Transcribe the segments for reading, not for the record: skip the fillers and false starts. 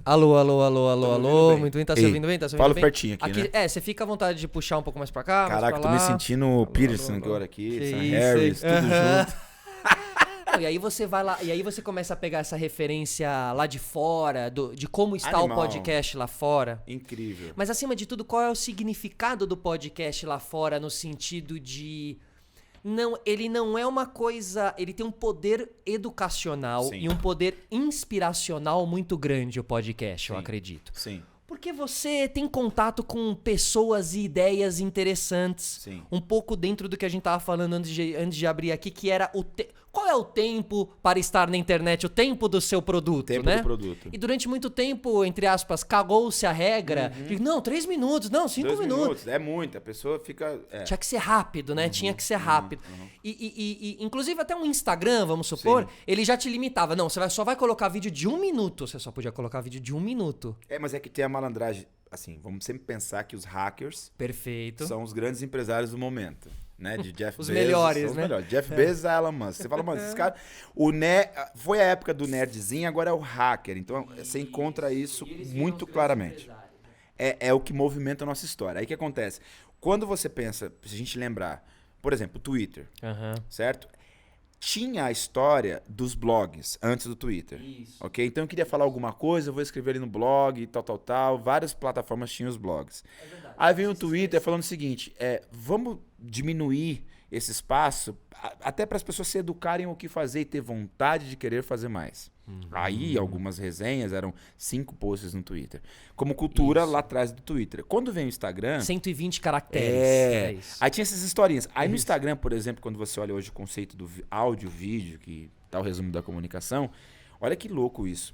Alô, alô, alô, alô, alô. Muito bem, tá se ouvindo bem? Tá se ouvindo Fala bem? pertinho aqui, né? É, você fica à vontade de puxar um pouco mais pra cá, mais Caraca, pra tô me lá. sentindo o Peterson agora aqui, Que Sam isso, Harris, hein? tudo Aham. junto. Não, e aí você vai lá, e aí você começa a pegar essa referência lá de fora, de como está Animal. o podcast lá fora. Incrível. Mas acima de tudo, qual é o significado do podcast lá fora no sentido de... Não, ele não é uma coisa... Ele tem um poder educacional Sim. e um poder inspiracional muito grande, o podcast, eu Sim. acredito. Sim, Porque você tem contato com pessoas e ideias interessantes. sim. Um pouco dentro do que a gente tava falando antes de abrir aqui, que era qual é o tempo para estar na internet, o tempo do seu produto, Tempo né? do produto. E durante muito tempo, entre aspas, cagou-se a regra. De, não, 3 minutos, não, 5 2 minutos. É muito, a pessoa fica... Tinha que ser rápido, né? Tinha que ser rápido. E, inclusive, até um Instagram, vamos supor, Sim. ele já te limitava. Não, você só vai colocar vídeo de 1 minuto. Você só podia colocar vídeo de 1 minuto. Mas é que tem a malandragem. Assim, vamos sempre pensar que os hackers Perfeito. são os grandes empresários do momento, né? De Jeff Os Bezos. melhores, são os né? melhores. Jeff Bezos e Elon Musk. Você fala, mano, esses caras... Foi a época do nerdzinho, agora é o hacker. Então, você encontra isso muito claramente. É o que movimenta a nossa história. Aí o que acontece? Quando você pensa, se a gente lembrar, por exemplo, o Twitter, Aham. certo? Tinha a história dos blogs antes do Twitter. Isso. Ok? Então eu queria falar alguma coisa, eu vou escrever ali no blog, tal. Várias plataformas tinham os blogs. Aí vem o Twitter falando o seguinte: vamos diminuir esse espaço até para as pessoas se educarem o que fazer e ter vontade de querer fazer mais. Aí algumas resenhas eram 5 posts no Twitter. Como cultura lá atrás do Twitter. Quando vem o Instagram... 120 caracteres. Isso. Aí tinha essas historinhas. Aí no Instagram, por exemplo, quando você olha hoje o conceito do áudio, vídeo, que tá o resumo da comunicação, olha que louco isso.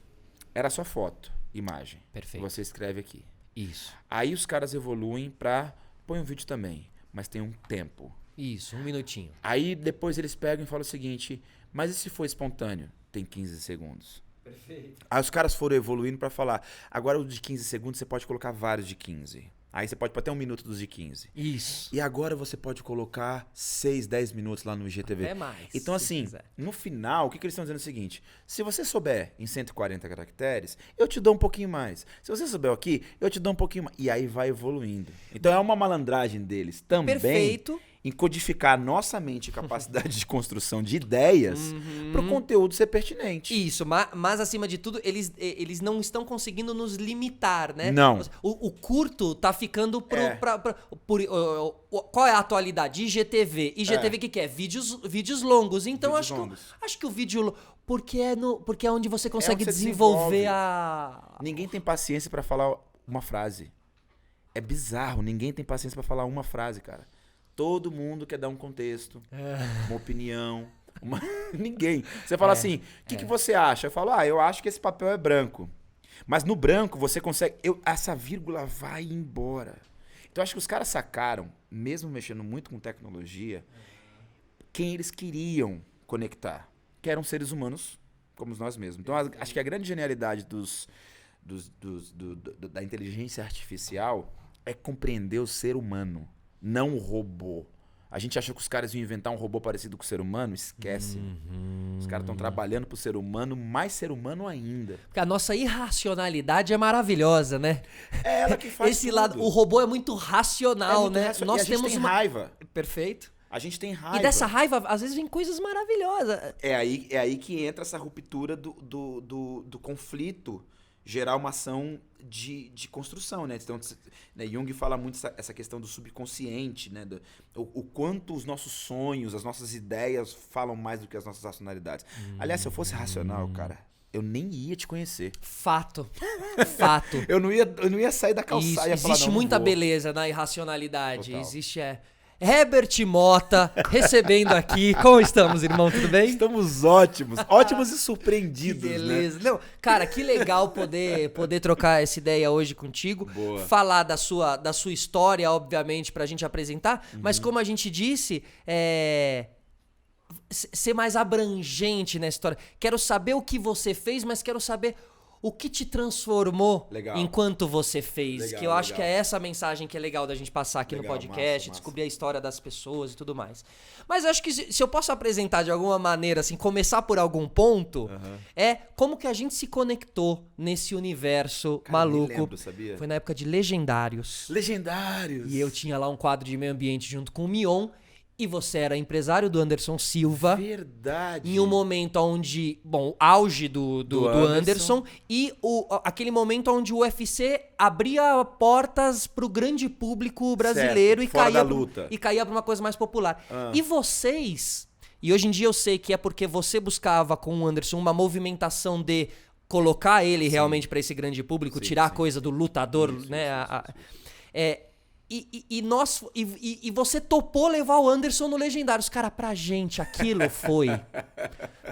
Era só foto, imagem. Perfeito. Você escreve aqui. Isso. Aí os caras evoluem pra... Põe um vídeo também, mas tem um tempo. Isso, 1 minutinho. Aí depois eles pegam e falam o seguinte, mas e se for espontâneo? Tem 15 segundos. Perfeito. Aí os caras foram evoluindo pra falar, agora o de 15 segundos você pode colocar vários de 15. Aí você pode pôr até 1 minuto dos de 15. Isso. E agora você pode colocar 6, 10 minutos lá no IGTV. Até mais. Então se assim, quiser. no final, o que eles estão dizendo é o seguinte, se você souber em 140 caracteres, eu te dou um pouquinho mais. Se você souber aqui, eu te dou um pouquinho mais. E aí vai evoluindo. Então é uma malandragem deles também. Perfeito. Em codificar a nossa mente e capacidade de construção de ideias para o conteúdo ser pertinente. Isso, mas acima de tudo, eles não estão conseguindo nos limitar, né? Não. O curto tá ficando É. qual é a atualidade? IGTV. IGTV o que é? Vídeos longos. Então Vídeos acho longos. que o vídeo... Porque é onde você consegue onde você desenvolver desenvolve. a... Ninguém tem paciência para falar uma frase. É bizarro, ninguém tem paciência para falar uma frase, cara. Todo mundo quer dar um contexto, uma opinião, ninguém. Você fala assim, o que você acha? Eu falo, eu acho que esse papel é branco. Mas no branco você consegue... essa vírgula vai embora. Então eu acho que os caras sacaram, mesmo mexendo muito com tecnologia, quem eles queriam conectar, que eram seres humanos como nós mesmos. Então acho que a grande genialidade da inteligência artificial é compreender o ser humano. Não o robô. A gente achou que os caras iam inventar um robô parecido com o ser humano? Esquece. Os caras estão trabalhando pro ser humano, mais ser humano ainda. Porque a nossa irracionalidade é maravilhosa, né? É ela que faz Esse tudo. lado, o robô é muito racional, muito né? racional. Nós E a gente temos tem uma raiva. Perfeito. A gente tem raiva. E dessa raiva, às vezes, vem coisas maravilhosas. É aí que entra essa ruptura do conflito gerar uma ação de construção, né? Então, Jung fala muito essa questão do subconsciente, né? O quanto os nossos sonhos, as nossas ideias falam mais do que as nossas racionalidades. Aliás, se eu fosse racional, cara, eu nem ia te conhecer. Fato. Eu não ia sair da calçada. Isso, existe muita beleza na irracionalidade. Total. Existe, Herbert Mota, recebendo aqui. Como estamos, irmão? Tudo bem? Estamos ótimos. Ótimos e surpreendidos, Que beleza. né? Não, cara, que legal poder trocar essa ideia hoje contigo. Boa. Falar da sua história, obviamente, pra gente apresentar. Mas como a gente disse, ser mais abrangente na história. Quero saber o que você fez, mas quero saber o que te transformou Legal. enquanto você fez. Legal, que eu acho legal. que é essa mensagem que é legal da gente passar aqui Legal, no podcast, massa. descobrir a história das pessoas e tudo mais. Mas eu acho que se eu posso apresentar de alguma maneira, assim, começar por algum ponto, é como que a gente se conectou nesse universo Cara, maluco. me lembro, sabia? Foi na época de Legendários. Legendários! E eu tinha lá um quadro de meio ambiente junto com o Mion. E você era empresário do Anderson Silva. Verdade. Em um momento onde, bom, auge do Anderson e aquele momento onde o UFC abria portas pro grande público brasileiro Certo, e fora caía da luta. e caía pra uma coisa mais popular. E vocês, e hoje em dia eu sei que é porque você buscava com o Anderson uma movimentação de colocar ele realmente pra esse grande público, Sim, tirar a sim. coisa do lutador, né? E você topou levar o Anderson no Legendários. Cara, pra gente aquilo foi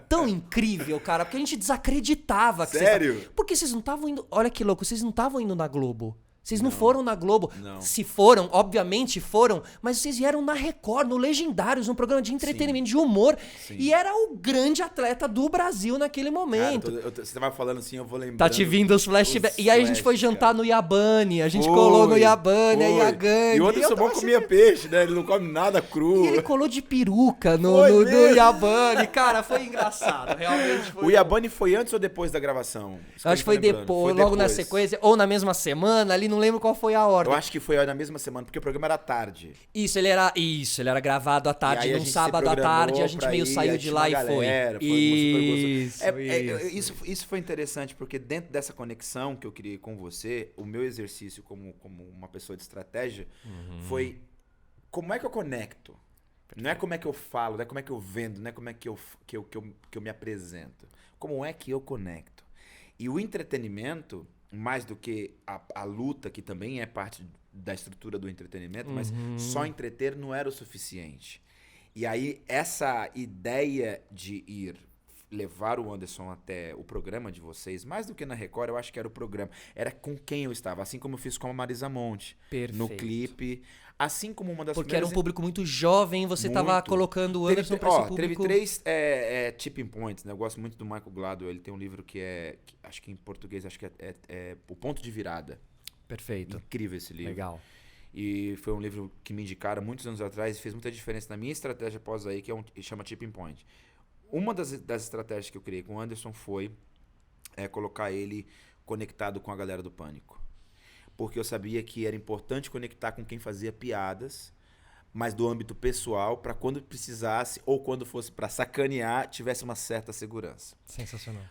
tão incrível, cara, porque a gente desacreditava. Que Sério? Porque vocês não estavam indo... Olha que louco, vocês não estavam indo na Globo. Vocês não foram na Globo. Não. Se foram, obviamente foram, mas vocês vieram na Record, no Legendários, um programa de entretenimento, de humor. Sim. E era o grande atleta do Brasil naquele momento. Cara, você tava falando assim, eu vou lembrando. Tá te vindo os flashbacks. E aí a gente foi flashes, jantar cara. no Yabani, a gente Foi, colou no Yabani, aí a foi. gangue. E o Anderson Bom comia peixe, né? Ele não come nada cru. E ele colou de peruca Foi no mesmo? Yabani. Cara, foi engraçado. Realmente foi. O Yabani foi antes ou depois da gravação? Isso Eu acho que foi eu tô lembrando. depois, Foi logo na depois. sequência, ou na mesma semana, ali não lembro qual foi a ordem. Eu acho que foi na mesma semana, porque o programa era tarde. Isso, ele era gravado à E tarde, aí a num gente sábado se à tarde, a gente programou meio pra ir, saiu aí de tinha lá uma e galera, foi. Isso, Isso. isso foi interessante, porque dentro dessa conexão que eu criei com você, o meu exercício como uma pessoa de estratégia foi como é que eu conecto? Não é como é que eu falo, não é como é que eu vendo, não é como é que eu me apresento. Como é que eu conecto? E o entretenimento, mais do que a luta, que também é parte da estrutura do entretenimento, mas só entreter não era o suficiente. E aí, essa ideia de levar o Anderson até o programa de vocês, mais do que na Record, eu acho que era o programa. Era com quem eu estava, assim como eu fiz com a Marisa Monte. Perfeito. No clipe. Assim como uma das Porque era um primeiras... público muito jovem, você tava Muito. colocando o Anderson pra esse Teve público. 3 tipping points, né? Eu gosto muito do Michael Gladwell. Ele tem um livro acho que em português, acho que é O Ponto de Virada. Perfeito. Incrível esse livro. Legal. E foi um livro que me indicaram muitos anos atrás e fez muita diferença na minha estratégia após aí, que chama Tipping Point. Uma das estratégias que eu criei com o Anderson foi colocar ele conectado com a galera do Pânico. Porque eu sabia que era importante conectar com quem fazia piadas, mas do âmbito pessoal, para quando precisasse ou quando fosse para sacanear, tivesse uma certa segurança. Sensacional.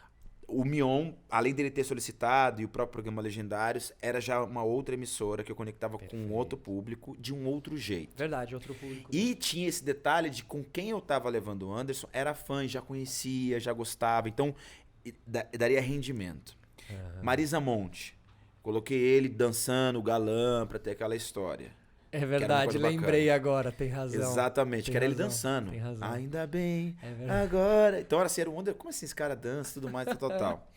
O Mion, além dele ter solicitado e o próprio programa Legendários, era já uma outra emissora que eu conectava com um outro público de um outro jeito. Verdade, outro público. E tinha esse detalhe de com quem eu tava levando o Anderson, era fã, já conhecia, já gostava, então daria rendimento. Marisa Monte, coloquei ele dançando, galã, pra ter aquela história. É verdade, lembrei bacana. agora, tem razão. Exatamente, Tem que era ele razão, dançando. tem razão. Ainda bem, É verdade. agora. Então era assim, era um Anderson, como assim esse cara dança e tudo mais, tal.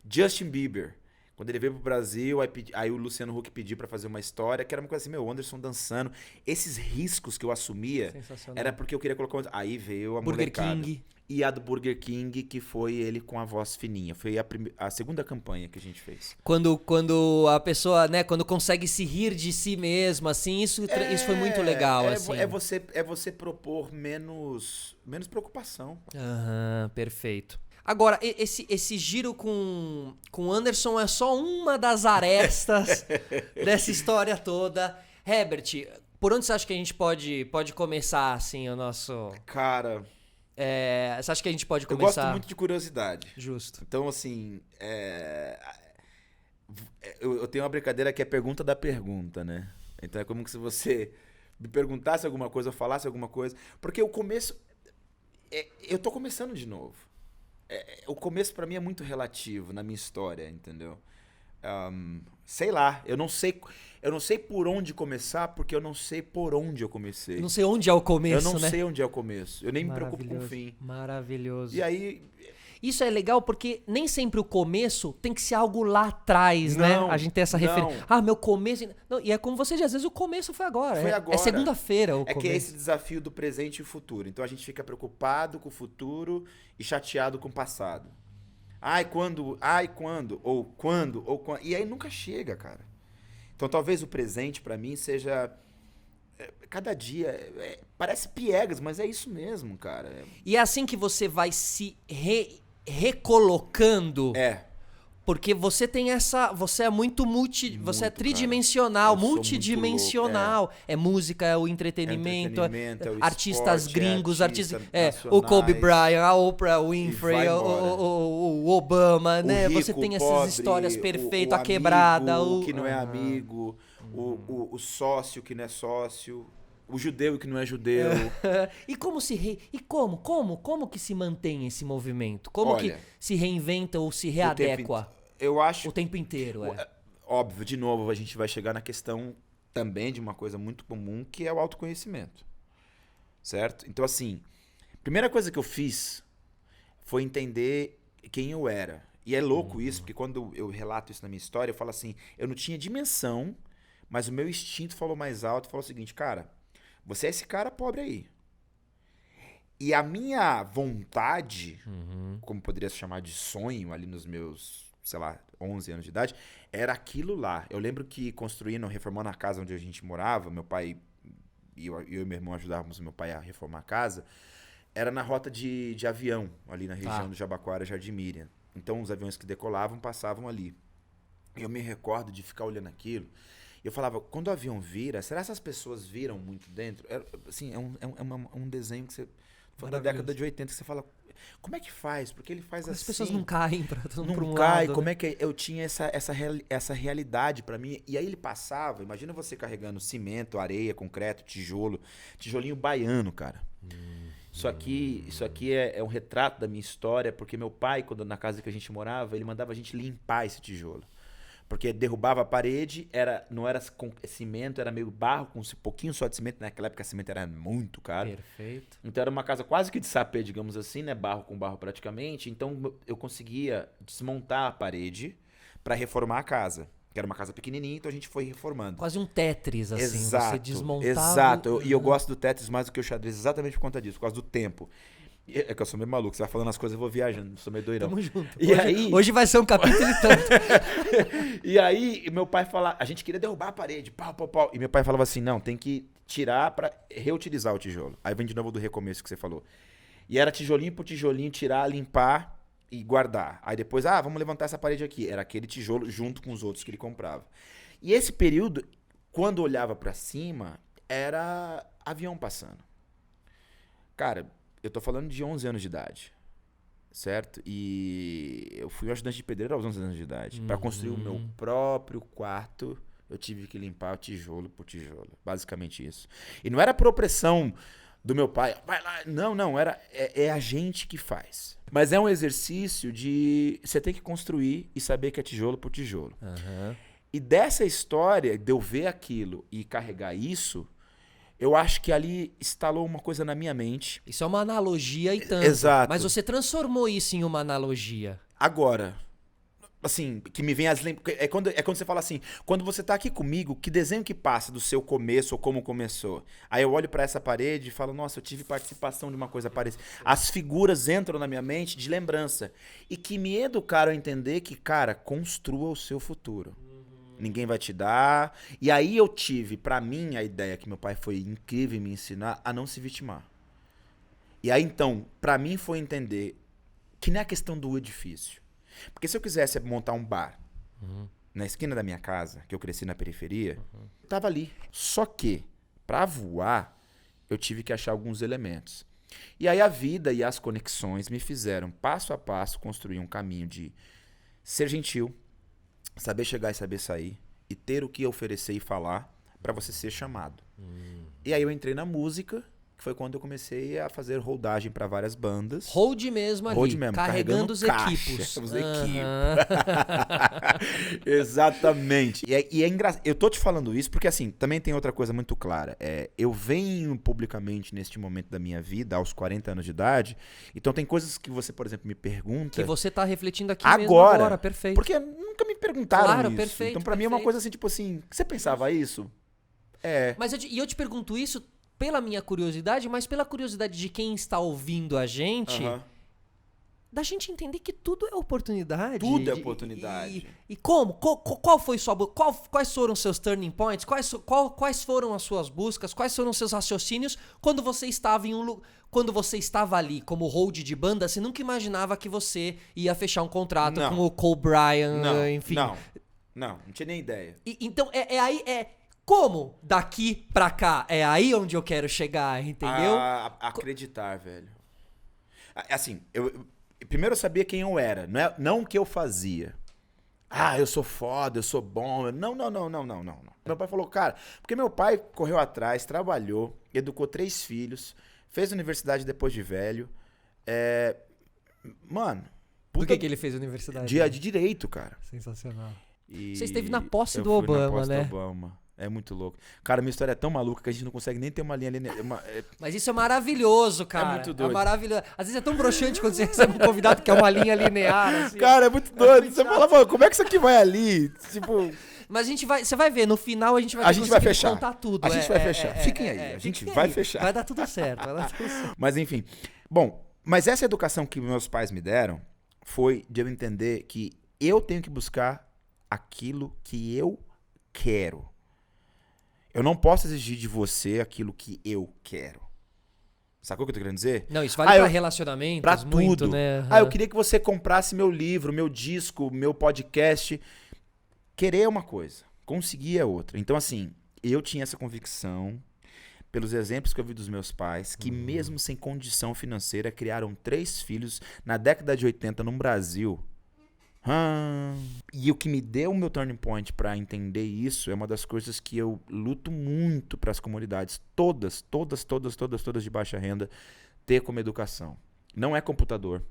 Justin Bieber, quando ele veio pro Brasil, aí o Luciano Huck pediu pra fazer uma história, que era uma coisa assim, o Anderson dançando. Esses riscos que eu assumia, Sensacional. era porque eu queria colocar... Aí veio a Burger molecada. King. E a do Burger King, que foi ele com a voz fininha. Foi a segunda campanha que a gente fez. Quando a pessoa, né, quando consegue se rir de si mesmo, assim, isso foi muito legal, assim. É você propor menos preocupação. Aham, perfeito. Agora, esse giro com o Anderson é só uma das arestas dessa história toda. Herbert, por onde você acha que a gente pode começar, assim, o nosso... Cara, você acha que a gente pode eu começar... gosto muito de curiosidade. Justo. Então, assim, eu tenho uma brincadeira que é pergunta da pergunta, né? Então é como se você me perguntasse alguma coisa, eu falasse alguma coisa. Porque o começo... eu tô começando de novo. O começo pra mim é muito relativo na minha história, entendeu? Sei lá, eu não sei por onde começar, porque eu não sei por onde eu comecei. Não sei onde é o começo, Eu não né? sei onde é o começo. Eu nem me preocupo com o fim. Maravilhoso. E aí... Isso é legal porque nem sempre o começo tem que ser algo lá atrás, né? Não, A gente tem essa não. referência. Ah, meu começo... Não, e é como você diz, às vezes o começo foi agora. Foi agora. É segunda-feira o É começo. que é esse desafio do presente e o futuro. Então a gente fica preocupado com o futuro e chateado com o passado. Ai, quando, ou quando. E aí nunca chega, cara. Então talvez o presente pra mim seja... Cada dia, parece piegas, mas é isso mesmo, cara. E é assim que você vai se recolocando. Porque você tem essa... Você é muito você é tridimensional, multidimensional. É música, é o entretenimento, é o artistas esporte, gringos, artistas o Kobe nacionais, Bryant, a Oprah Winfrey, o Obama, né? rico, você tem o essas pobre, histórias perfeitas, o a quebrada. amigo que não é amigo, o sócio que não é sócio, o judeu que não é judeu. E como como que se mantém esse movimento? Como que se reinventa ou se readequa? Eu acho... O tempo inteiro, Óbvio, de novo, a gente vai chegar na questão também de uma coisa muito comum, que é o autoconhecimento. Certo? Então, assim, a primeira coisa que eu fiz foi entender quem eu era. E é louco isso, porque quando eu relato isso na minha história, eu falo assim, eu não tinha dimensão, mas o meu instinto falou mais alto e falou o seguinte, cara, você é esse cara pobre aí. E a minha vontade, como poderia se chamar de sonho ali nos meus, sei lá, 11 anos de idade, era aquilo lá. Eu lembro que reformando a casa onde a gente morava, meu pai e eu e meu irmão ajudávamos meu pai a reformar a casa, era na rota de avião, ali na região do Jabaquara, Jardim Miriam. Então os aviões que decolavam passavam ali. E eu me recordo de ficar olhando aquilo. Eu falava, quando o avião vira, será que essas pessoas viram muito dentro? Assim, é um desenho que você... Foi da década de 80 que você fala... Como é que faz? Porque ele faz assim... As pessoas não caem pra um lado. Não cai. Como é que eu tinha essa realidade pra mim? E aí ele passava... Imagina você carregando cimento, areia, concreto, tijolinho baiano, cara. Isso aqui é um retrato da minha história, porque meu pai, quando na casa que a gente morava, ele mandava a gente limpar esse tijolo. Porque derrubava a parede, não era com cimento, era meio barro, com um pouquinho só de cimento. Naquela época, cimento era muito caro. Perfeito. Então era uma casa quase que de sapê, digamos assim, né? Barro com barro praticamente. Então eu conseguia desmontar a parede para reformar a casa. Que era uma casa pequenininha, então a gente foi reformando. Quase um Tetris, assim. Exato, você desmontava... Exato. E eu gosto do Tetris mais do que o xadrez exatamente por conta disso, por causa do tempo. É que eu sou meio maluco, você vai falando as coisas, eu vou viajando, sou meio doidão. Tamo junto. Hoje vai ser um capítulo e tanto. E aí, meu pai falava, a gente queria derrubar a parede, pau. E meu pai falava assim, não, tem que tirar pra reutilizar o tijolo. Aí vem de novo do recomeço que você falou. E era tijolinho por tijolinho, tirar, limpar e guardar. Aí depois, vamos levantar essa parede aqui. Era aquele tijolo junto com os outros que ele comprava. E esse período, quando olhava pra cima, era avião passando. Cara... Eu tô falando de 11 anos de idade, certo? E eu fui um ajudante de pedreiro aos 11 anos de idade. Para construir o meu próprio quarto, eu tive que limpar tijolo por tijolo. Basicamente isso. E não era por opressão do meu pai. Vai lá. Não. É a gente que faz. Mas é um exercício de... Você tem que construir e saber que é tijolo por tijolo. E dessa história, de eu ver aquilo e carregar isso... Eu acho que ali instalou uma coisa na minha mente. Isso é uma analogia e tanto. Exato. Mas você transformou isso em uma analogia. Agora, assim, que me vem as lembranças. É quando você fala assim, quando você tá aqui comigo, que desenho que passa do seu começo ou como começou? Aí eu olho pra essa parede e falo, nossa, eu tive participação de uma coisa parecida. As figuras entram na minha mente de lembrança. E que me educaram a entender que, cara, construa o seu futuro. Ninguém vai te dar. E aí eu tive, pra mim, a ideia que meu pai foi incrível em me ensinar a não se vitimar. E aí, então, pra mim foi entender que não é questão do edifício. Porque se eu quisesse montar um bar na esquina da minha casa, que eu cresci na periferia, tava ali. Só que, pra voar, eu tive que achar alguns elementos. E aí a vida e as conexões me fizeram, passo a passo, construir um caminho de ser gentil, saber chegar e saber sair, e ter o que oferecer e falar pra você ser chamado. E aí eu entrei na música, que foi quando eu comecei a fazer holdagem pra várias bandas. Hold mesmo ali, Hold mesmo, carregando os equipos. Os equipos. Exatamente. E é engraçado. Eu tô te falando isso porque, assim, também tem outra coisa muito clara. Eu venho publicamente neste momento da minha vida, aos 40 anos de idade, então tem coisas que você, por exemplo, me pergunta... Que você tá refletindo aqui agora, mesmo agora, perfeito. Porque nunca me perguntaram claro, isso. Perfeito, então pra mim é uma coisa assim, tipo assim, você pensava isso? Mas eu te pergunto isso pela minha curiosidade, mas pela curiosidade de quem está ouvindo a gente, da gente entender que tudo é oportunidade. Tudo é oportunidade. E como? Qual foi sua quais foram seus turning points? Quais foram as suas buscas? Quais foram os seus raciocínios quando você estava quando você estava ali como hold de banda? Você nunca imaginava que você ia fechar um contrato com o Cole Bryan, enfim. Não tinha nem ideia. Então, como daqui pra cá? É aí onde eu quero chegar, entendeu? Acreditar, velho. Assim, primeiro eu sabia quem eu era, não o que eu fazia. Eu sou foda, eu sou bom. Não. Meu pai falou, cara, porque meu pai correu atrás, trabalhou, educou 3 filhos, fez universidade depois de velho. Mano... Por que ele fez universidade? De direito, cara. Sensacional. Você esteve na posse do Obama, Obama, na posse né? do Obama. É muito louco. Cara, minha história é tão maluca que a gente não consegue nem ter uma linha linear. Mas isso é maravilhoso, cara. É muito doido. É maravilhoso. Às vezes é tão broxante quando você recebe um convidado que é uma linha linear. Assim, cara, é muito doido. Você fala, mano, como é que isso aqui vai ali? Tipo... Mas você vai ver, no final a gente vai fechar. contar tudo. A gente vai fechar. Fiquem aí, a gente vai fechar. Vai dar tudo certo, Mas enfim. Bom, mas essa educação que meus pais me deram foi de eu entender que eu tenho que buscar aquilo que eu quero. Eu não posso exigir de você aquilo que eu quero. Sacou o que eu tô querendo dizer? Não, isso vale pra relacionamentos, pra muito, tudo. né? Eu queria que você comprasse meu livro, meu disco, meu podcast. Querer é uma coisa, conseguir é outra. Então, assim, eu tinha essa convicção, pelos exemplos que eu vi dos meus pais, que mesmo sem condição financeira, criaram 3 filhos na década de 80 no Brasil. E o que me deu o meu turning point pra entender isso é uma das coisas que eu luto muito para as comunidades, todas de baixa renda, ter como educação. Não é computador,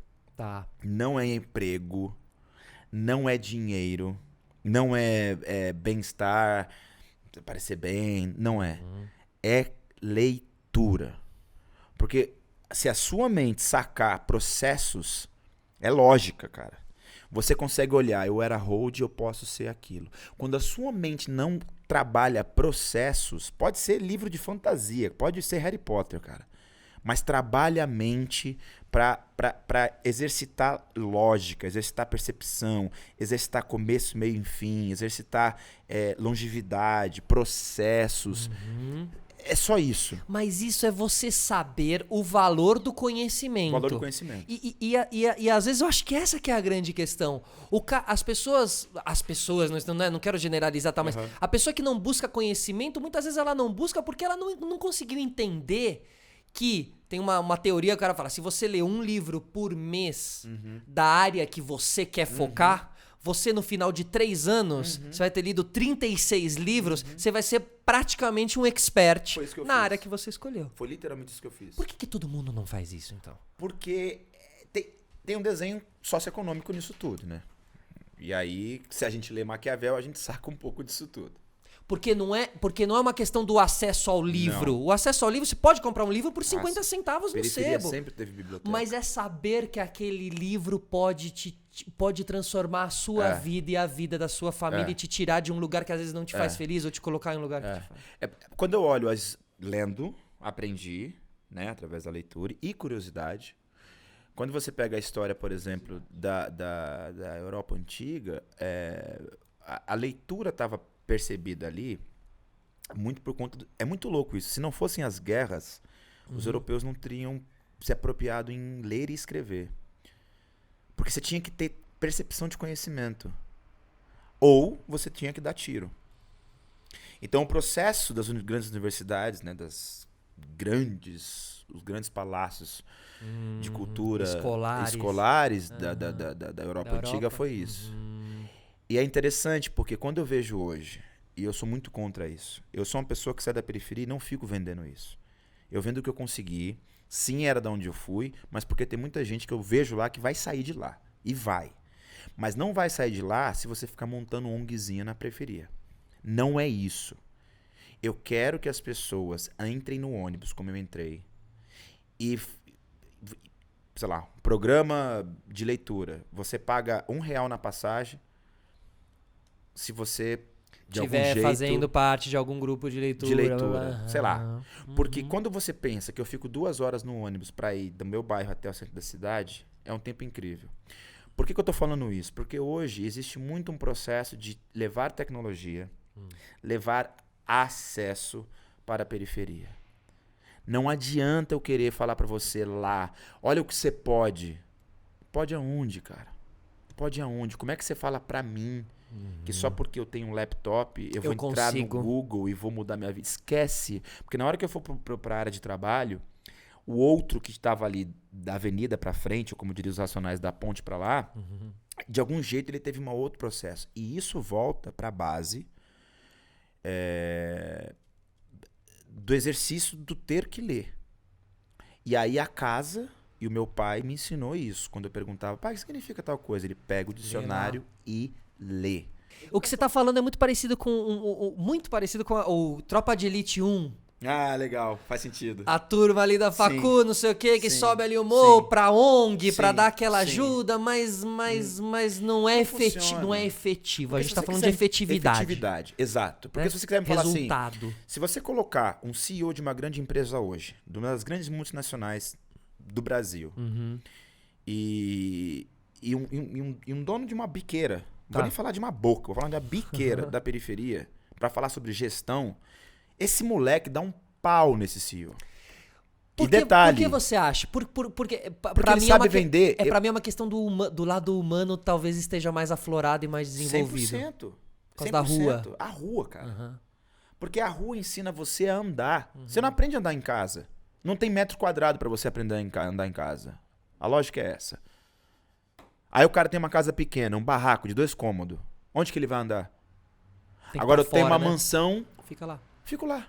não é emprego, não é dinheiro, não é bem-estar, parecer bem, não é. É leitura. Porque se a sua mente sacar processos, é lógica, cara. Você consegue olhar, eu era hold, eu posso ser aquilo. Quando a sua mente não trabalha processos, pode ser livro de fantasia, pode ser Harry Potter, cara. Mas trabalha a mente para exercitar lógica, exercitar percepção, exercitar começo, meio e fim, exercitar longevidade, processos. É só isso. Mas isso é você saber o valor do conhecimento. O valor do conhecimento. E às vezes eu acho que essa que é a grande questão. As pessoas, não quero generalizar, tá, mas a pessoa que não busca conhecimento, muitas vezes ela não busca porque ela não conseguiu entender que tem uma teoria, o cara fala, se você lê um livro por mês da área que você quer focar, você no final de 3 anos, você vai ter lido 36 livros, você vai ser praticamente um expert na área que você escolheu. Foi literalmente isso que eu fiz. Por que todo mundo não faz isso, então? Porque tem um desenho socioeconômico nisso tudo, né? E aí, se a gente lê Maquiavel, a gente saca um pouco disso tudo. Porque não é uma questão do acesso ao livro. Não. O acesso ao livro, você pode comprar um livro por 50 centavos no sebo. Sempre teve biblioteca. Mas é saber que aquele livro pode transformar a sua vida e a vida da sua família e te tirar de um lugar que às vezes não te faz feliz ou te colocar em um lugar que te faz. Quando eu olho lendo, aprendi, né, através da leitura e curiosidade. Quando você pega a história, por exemplo, da Europa Antiga, a leitura estava percebida ali muito por conta é muito louco isso. Se não fossem as guerras, os europeus não teriam se apropriado em ler e escrever. Porque você tinha que ter percepção de conhecimento. Ou você tinha que dar tiro. Então o processo das grandes universidades, né, os grandes palácios de cultura escolares da Europa Antiga foi isso. E é interessante porque quando eu vejo hoje, e eu sou muito contra isso, eu sou uma pessoa que sai da periferia e não fico vendendo isso. Eu vendo o que eu consegui, sim, era de onde eu fui, mas porque tem muita gente que eu vejo lá que vai sair de lá. E vai. Mas não vai sair de lá se você ficar montando ONGzinha na periferia. Não é isso. Eu quero que as pessoas entrem no ônibus, como eu entrei, e, sei lá, programa de leitura. Você paga R$1 na passagem, se você de estiver algum jeito fazendo parte de algum grupo de leitura. Sei lá. Porque quando você pensa que eu fico 2 horas no ônibus para ir do meu bairro até o centro da cidade, É um tempo incrível. Por que eu tô falando isso? Porque hoje existe muito um processo de levar tecnologia, levar acesso para a periferia. Não adianta eu querer falar para você lá, olha o que você pode. Pode aonde, cara? Pode aonde? Como é que você fala para mim que só porque eu tenho um laptop eu vou entrar no Google e vou mudar minha vida? Esquece. Porque na hora que eu for para a área de trabalho, o outro que estava ali da avenida para frente, ou como diriam os racionais, da ponte para lá, de algum jeito ele teve um outro processo. E isso volta para a base do exercício do ter que ler. E aí a casa e o meu pai me ensinou isso. Quando eu perguntava, pai, o que significa tal coisa? Ele pega o dicionário e lê. O que você tá falando é muito parecido com o Tropa de Elite 1. Ah, legal. Faz sentido. A turma ali da facu, Sim. não sei o quê, que Sim. sobe ali o morro Sim. pra ONG, pra Sim. dar aquela Sim. ajuda, mas não é funciona. não é efetivo. Porque A gente se tá você falando de quiser efetividade. Exato. Porque Né? se você quiser me falar assim, Resultado. se você colocar um CEO de uma grande empresa hoje, de uma das grandes multinacionais do Brasil, e um dono de uma biqueira, não vou nem falar de uma boca, vou falar de uma biqueira da periferia, pra falar sobre gestão, esse moleque dá um pau nesse CEO. E detalhe... Por que você acha? Porque ele sabe vender. Pra mim é uma questão do lado humano talvez esteja mais aflorado e mais desenvolvido. 100%. Por causa da rua. A rua, cara. Porque a rua ensina você a andar. Você não aprende a andar em casa. Não tem metro quadrado pra você aprender a andar em casa. A lógica é essa. Aí o cara tem uma casa pequena, um barraco de 2 cômodos. Onde que ele vai andar? Agora eu tenho uma mansão. Fica lá. Fico lá.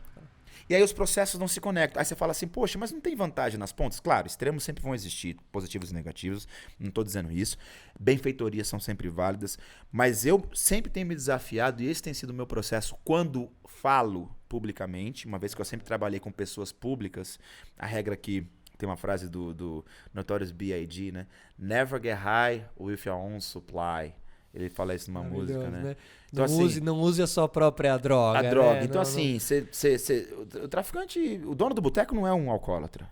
E aí os processos não se conectam. Aí você fala assim, poxa, mas não tem vantagem nas pontas? Claro, extremos sempre vão existir, positivos e negativos, não estou dizendo isso. Benfeitorias são sempre válidas, mas eu sempre tenho me desafiado, e esse tem sido o meu processo quando falo publicamente, uma vez que eu sempre trabalhei com pessoas públicas, a regra que tem uma frase do Notorious B.I.G., né? Never get high with your own supply. Ele fala isso numa música, né? Então, não use a sua própria droga. A droga. Né? Então, assim, o traficante, o dono do boteco não é um alcoólatra.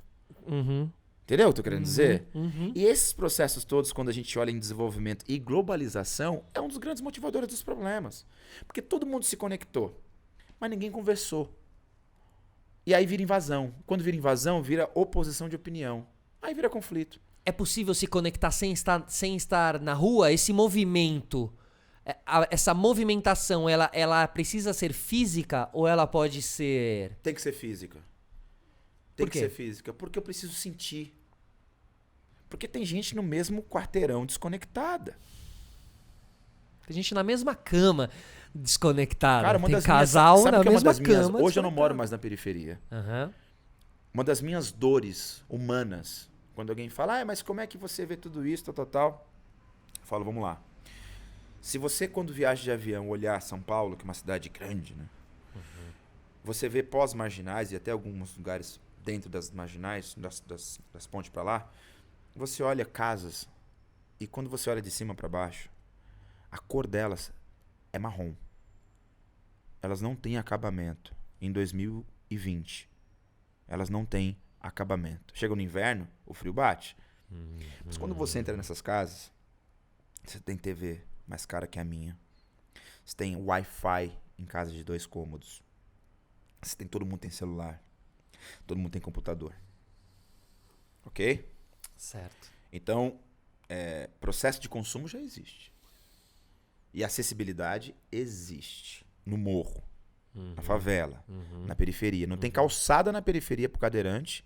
Entendeu o que eu tô querendo dizer? E esses processos todos, quando a gente olha em desenvolvimento e globalização, é um dos grandes motivadores dos problemas. Porque todo mundo se conectou, mas ninguém conversou. E aí vira invasão. Quando vira invasão, vira oposição de opinião. Aí vira conflito. É possível se conectar sem estar na rua? Esse movimento, essa movimentação, ela precisa ser física ou ela pode ser... Tem que ser física. Tem que ser física. Porque eu preciso sentir. Porque tem gente no mesmo quarteirão desconectada. Tem gente na mesma cama desconectada. Cara, tem casal na mesma cama. Hoje eu não moro mais na periferia. Uhum. Uma das minhas dores humanas, quando alguém fala, mas como é que você vê tudo isso, tal, eu falo, vamos lá. Se você, quando viaja de avião, olhar São Paulo, que é uma cidade grande, né? Você vê pós-marginais e até alguns lugares dentro das marginais, das pontes para lá, você olha casas e quando você olha de cima para baixo, a cor delas é marrom. Elas não têm acabamento. Em 2020, elas não têm acabamento. Chega no inverno, o frio bate. Mas quando você entra nessas casas, você tem TV mais cara que a minha. Você tem Wi-Fi em casa de 2 cômodos. Todo mundo tem celular. Todo mundo tem computador. Ok? Certo. Então, processo de consumo já existe. E acessibilidade existe. No morro, na favela, na periferia. Não tem calçada na periferia pro cadeirante,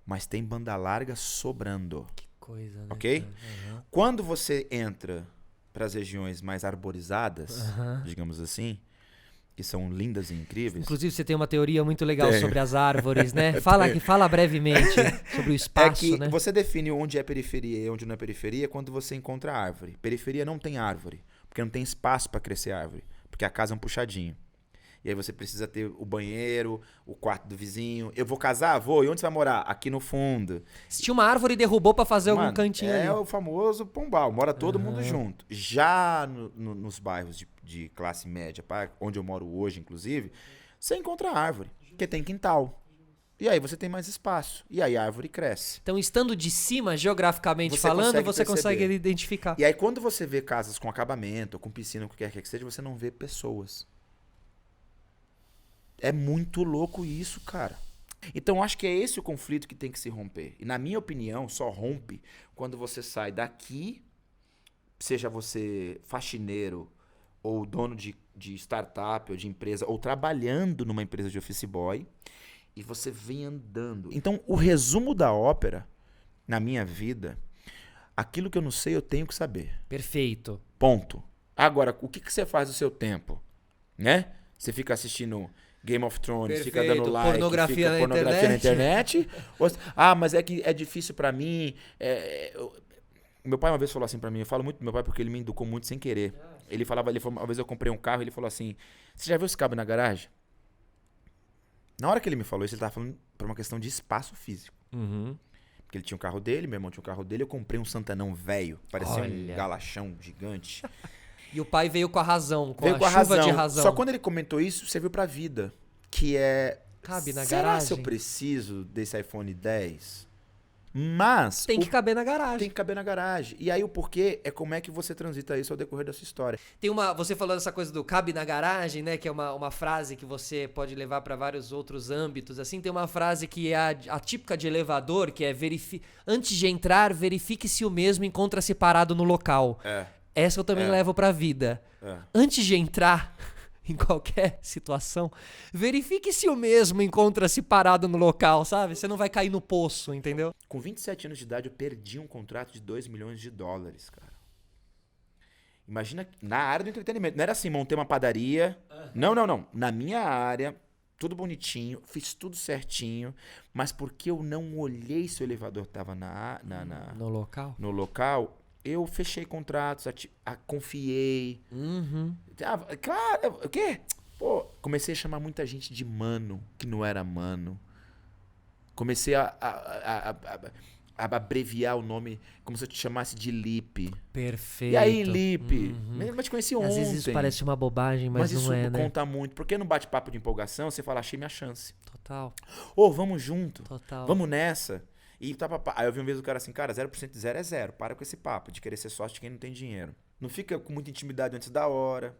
mas tem banda larga sobrando. Que coisa, né? Ok? Quando você entra para as regiões mais arborizadas, digamos assim, que são lindas e incríveis. Inclusive, você tem uma teoria muito legal sobre as árvores, né? Fala brevemente sobre o espaço, é que né? Você define onde é periferia e onde não é periferia quando você encontra árvore. Periferia não tem árvore, porque não tem espaço para crescer árvore, porque a casa é um puxadinho. E aí você precisa ter o banheiro, o quarto do vizinho. Eu vou casar? Vou. E onde você vai morar? Aqui no fundo. Se tinha uma árvore e derrubou pra fazer algum cantinho ali. É o famoso pombal. Mora todo mundo junto. Já nos bairros de classe média, onde eu moro hoje, inclusive, você encontra árvore. Porque tem quintal. E aí você tem mais espaço. E aí a árvore cresce. Então, estando de cima, geograficamente Você falando, consegue você consegue perceber. identificar. E aí quando você vê casas com acabamento, ou com piscina, o que quer que seja, você não vê pessoas. É muito louco isso, cara. Então, acho que é esse o conflito que tem que se romper. E, na minha opinião, só rompe quando você sai daqui, seja você faxineiro, ou dono de startup, ou de empresa, ou trabalhando numa empresa de office boy, e você vem andando. Então, o resumo da ópera, na minha vida, aquilo que eu não sei, eu tenho que saber. Perfeito. Ponto. Agora, o que você faz do seu tempo? Né? Você fica assistindo Game of Thrones, Perfeito. fica dando like, Pornografia fica na pornografia na internet. internet. Mas é que é difícil pra mim. Meu pai uma vez falou assim pra mim, eu falo muito do meu pai porque ele me educou muito sem querer. Ele falou, uma vez eu comprei um carro, ele falou assim, você já viu esse cabo na garagem? Na hora que ele me falou isso, ele tava falando por uma questão de espaço físico. Uhum. Porque ele tinha um carro dele, meu irmão tinha um carro dele, eu comprei um Santanão velho, parecia um galachão gigante. E o pai veio com a razão, com Veio a com a chuva razão. de razão. Só quando ele comentou isso, serviu pra vida. Que é... Cabe na será garagem? se eu preciso desse iPhone 10? Mas... Tem que caber na garagem. Tem que caber na garagem. E aí o porquê é como é que você transita isso ao decorrer da sua história. Você falou dessa coisa do cabe na garagem, né? Que é uma frase que você pode levar para vários outros âmbitos. Assim, tem uma frase que é a típica de elevador, que é antes de entrar, verifique se o mesmo encontra-se parado no local. Essa eu também levo pra vida. Antes de entrar em qualquer situação, verifique se o mesmo encontra-se parado no local, sabe? Você não vai cair no poço, entendeu? Com 27 anos de idade, eu perdi um contrato de $2 milhões, cara. Imagina, na área do entretenimento. Não era assim, montei uma padaria. Não. Na minha área, tudo bonitinho, fiz tudo certinho, mas porque eu não olhei se o elevador estava No local, eu fechei contratos, confiei. Uhum. Claro, o quê? Pô, comecei a chamar muita gente de mano, que não era mano. Comecei a abreviar o nome, como se eu te chamasse de Lipe. Perfeito. E aí, Lipe? Mas te conheci ontem. Às vezes isso parece uma bobagem, mas não isso é, né? conta muito. Porque no bate-papo de empolgação, você fala, achei minha chance. Total. Vamos junto. Total. Vamos nessa. E aí eu vi uma vez o cara assim, cara, 0% de zero é zero. Para com esse papo de querer ser sócio de quem não tem dinheiro. Não fica com muita intimidade antes da hora.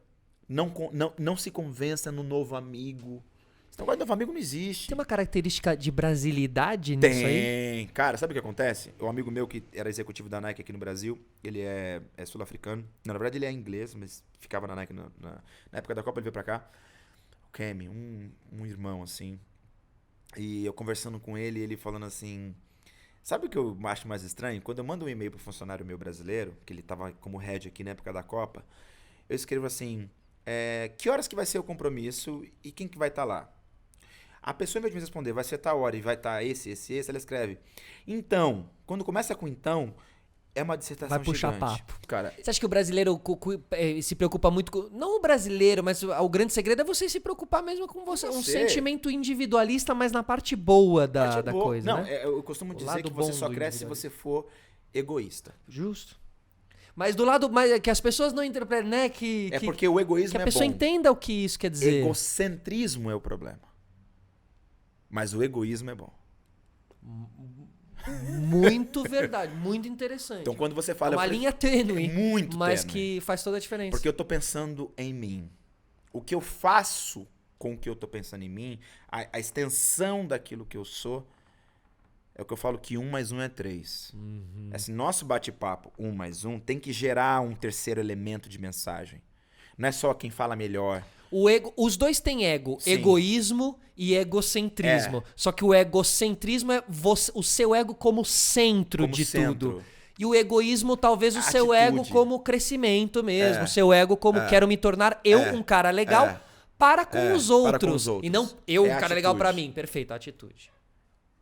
Não se convença no novo amigo. Esse negócio de novo amigo não existe. Tem uma característica de brasilidade nisso aí? Tem. Cara, sabe o que acontece? Um amigo meu que era executivo da Nike aqui no Brasil, ele é sul-africano. Não, na verdade ele é inglês, mas ficava na Nike na época da Copa, ele veio pra cá. O Kemi, um irmão assim. E eu conversando com ele, ele falando assim... Sabe o que eu acho mais estranho? Quando eu mando um e-mail pro funcionário meu brasileiro, que ele tava como head aqui na época da Copa, eu escrevo assim, que horas que vai ser o compromisso e quem que vai estar lá? A pessoa, em vez de me responder, vai ser tal hora e vai estar esse, ela escreve. Então, quando começa com então, é uma dissertação vai puxar gigante. papo. Cara, você acha que o brasileiro se preocupa muito com... Não o brasileiro, mas o grande segredo é você se preocupar mesmo com você. Um sentimento individualista, mas na parte boa da coisa, não, né? Eu costumo dizer que você só cresce se você for egoísta. Justo. Mas do lado que as pessoas não interpretam, né? Porque o egoísmo que é bom. a pessoa entenda o que isso quer dizer. Egocentrismo é o problema. Mas o egoísmo é bom. Muito verdade, muito interessante. Então quando você fala... uma linha tênue, muito mas tênue. que faz toda a diferença. Porque eu tô pensando em mim. O que eu faço com o que eu tô pensando em mim, a extensão daquilo que eu sou, é o que eu falo que 1 mais 1 é 3. Uhum. Esse nosso bate-papo, 1 mais 1, tem que gerar um terceiro elemento de mensagem. Não é só quem fala melhor. Os dois têm ego. Sim. Egoísmo e egocentrismo. Só que o egocentrismo é o seu ego como centro de tudo. E o egoísmo, talvez, o seu ego como crescimento mesmo. O seu ego como quero me tornar um cara legal para com os outros. E não um cara legal para mim. Perfeito, a atitude.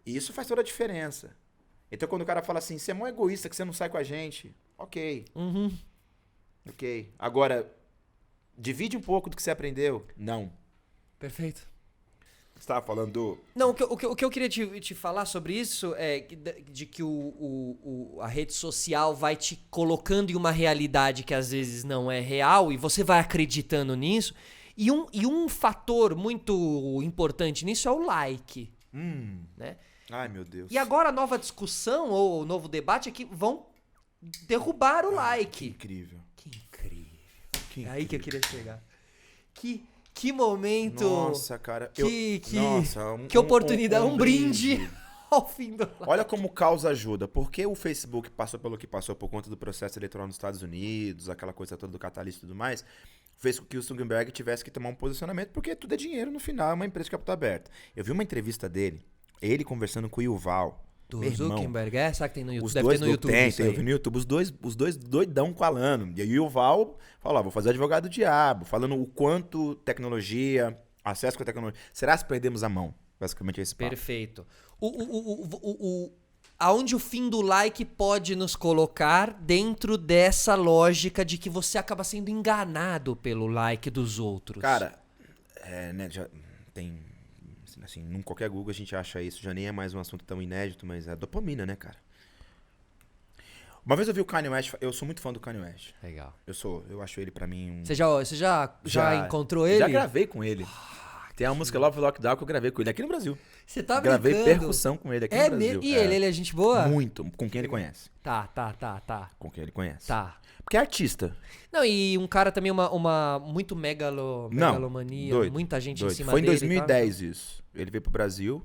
E isso faz toda a diferença. Então, quando o cara fala assim, você é mó egoísta que você não sai com a gente. Ok. Uhum. Ok. Agora... divide um pouco do que você aprendeu. Não. Perfeito. Você estava falando do... Não, o que eu queria te falar sobre isso é de que a rede social vai te colocando em uma realidade que às vezes não é real e você vai acreditando nisso. E um fator muito importante nisso é o like. Né? Ai, meu Deus. E agora a nova discussão ou o novo debate é que vão derrubar o like. Incrível. Que incrível. Que É aí que eu queria chegar. Que momento. Nossa, cara. Nossa, que oportunidade. Um brinde ao fim do like. Olha como causa ajuda. Porque o Facebook passou pelo que passou por conta do processo eleitoral nos Estados Unidos, aquela coisa toda do catalista e tudo mais, fez com que o Zuckerberg tivesse que tomar um posicionamento, porque tudo é dinheiro no final, é uma empresa de capital aberto. Eu vi uma entrevista dele, ele conversando com o Yuval. Do Zuckerberg, será que tem no YouTube? Os Deve dois ter no YouTube. eu vi no YouTube, os dois doidão falando. E aí o Yuval falou, vou fazer advogado do diabo, falando o quanto tecnologia, acesso com a tecnologia. Será que perdemos a mão? Basicamente esse papo. Perfeito. Aonde o fim do like pode nos colocar dentro dessa lógica de que você acaba sendo enganado pelo like dos outros? Cara, né, já tem... Assim, num qualquer Google a gente acha isso, já nem é mais um assunto tão inédito, mas é dopamina, né, cara? Uma vez eu vi o Kanye West, eu sou muito fã do Kanye West. Legal. Eu acho ele pra mim um... Você já encontrou ele? Já gravei com ele. Tem uma música Love Lockdown que eu gravei com ele aqui no Brasil. Você tá Gravei brincando? percussão com ele aqui no Brasil. E ele é gente boa? Muito, com quem ele conhece. Tá. Com quem ele conhece. Tá. Porque é artista. Não, e um cara também, uma muito megalomania, doido, muita gente doido. em cima Foi em dele. 2010 isso. Ele veio pro Brasil.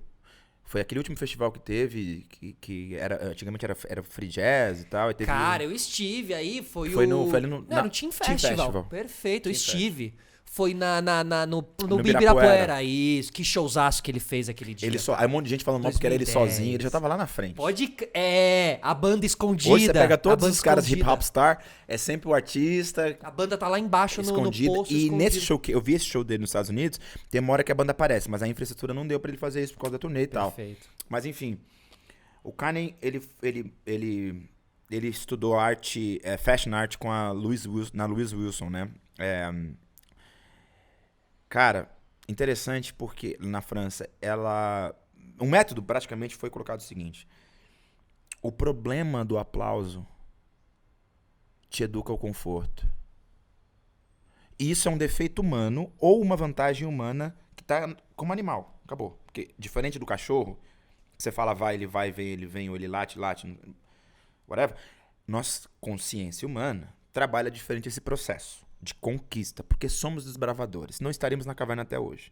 Foi aquele último festival que teve, que era, antigamente era free jazz e tal. E teve Cara, eu estive aí, foi ali no no Team Festival. Perfeito, eu estive. Foi no Ibirapuera. Ibirapuera, isso. Que showzaço que ele fez aquele dia. Aí um monte de gente falando mal porque era ele 2010. sozinho, ele já tava lá na frente. A banda escondida. Hoje você pega todos a os caras escondida. hip hop star, é sempre o artista A banda tá lá embaixo no escondido. poço, E escondido. nesse show, eu vi esse show dele nos Estados Unidos, tem uma hora que a banda aparece, mas a infraestrutura não deu pra ele fazer isso por causa da turnê e tal. Perfeito. Mas enfim, o Kanye, ele estudou arte, fashion art com a Louise Wilson, né? Cara, interessante porque na França, o método praticamente foi colocado o seguinte: o problema do aplauso te educa ao conforto. E isso é um defeito humano ou uma vantagem humana que tá como animal. Acabou. Porque diferente do cachorro, você fala vai, ele vem, ou ele late, whatever. Nossa consciência humana trabalha diferente esse processo de conquista, porque somos desbravadores. Não estaríamos na caverna até hoje.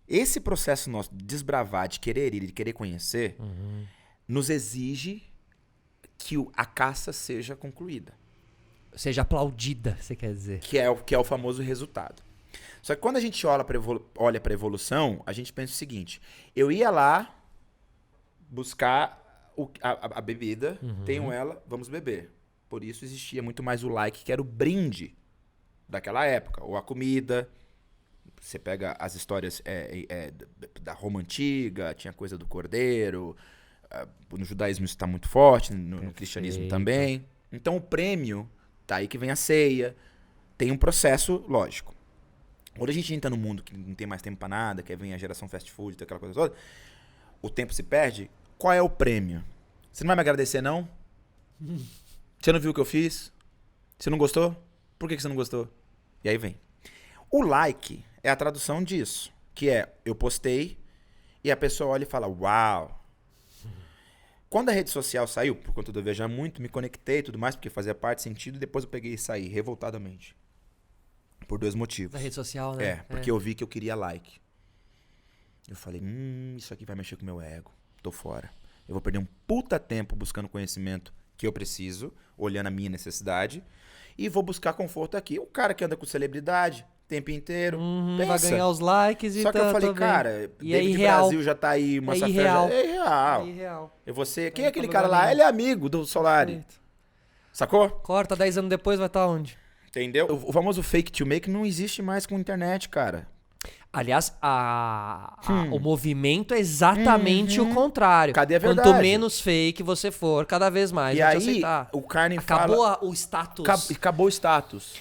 Esse processo nosso de desbravar, de querer ir, de querer conhecer, nos exige que a caça seja concluída. Seja aplaudida, você quer dizer. Que é o famoso resultado. Só que quando a gente olha para a evolução, a gente pensa o seguinte: eu ia lá buscar a bebida, tenho ela, vamos beber. Por isso existia muito mais o like, que era o brinde daquela época. Ou a comida. Você pega as histórias da Roma Antiga, tinha coisa do cordeiro. No judaísmo isso está muito forte, no cristianismo também. Então o prêmio, tá aí que vem a ceia. Tem um processo lógico. Quando a gente entra no mundo que não tem mais tempo pra nada, que vem a geração fast food, aquela coisa toda, o tempo se perde. Qual é o prêmio? Você não vai me agradecer, não? Você não viu o que eu fiz? Você não gostou? Por que você não gostou? E aí vem. O like é a tradução disso, que é, eu postei e a pessoa olha e fala, uau. Quando a rede social saiu, por conta do viajar muito, me conectei e tudo mais, porque fazia parte, sentido, e depois eu peguei e saí, revoltadamente. Por 2 motivos. Da rede social, né? Porque eu vi que eu queria like. Eu falei, isso aqui vai mexer com o meu ego. Tô fora. Eu vou perder um puta tempo buscando conhecimento que eu preciso, olhando a minha necessidade, e vou buscar conforto aqui. O cara que anda com celebridade, o tempo inteiro, vai ganhar os likes e Só que eu falei, cara, e David Brasil já tá aí, uma irreal. É irreal. Eu vou ser... Quem é aquele cara lá? nenhum. Ele é amigo do Solari. Perfeito. Sacou? Corta 10 anos depois, vai estar onde? Entendeu? O famoso fake to make não existe mais com a internet, cara. Aliás, o movimento é exatamente o contrário. Cadê a verdade? Quanto menos fake você for, cada vez mais E vai te aí, aceitar. o Kanye Acabou fala... o status. Acabou o status.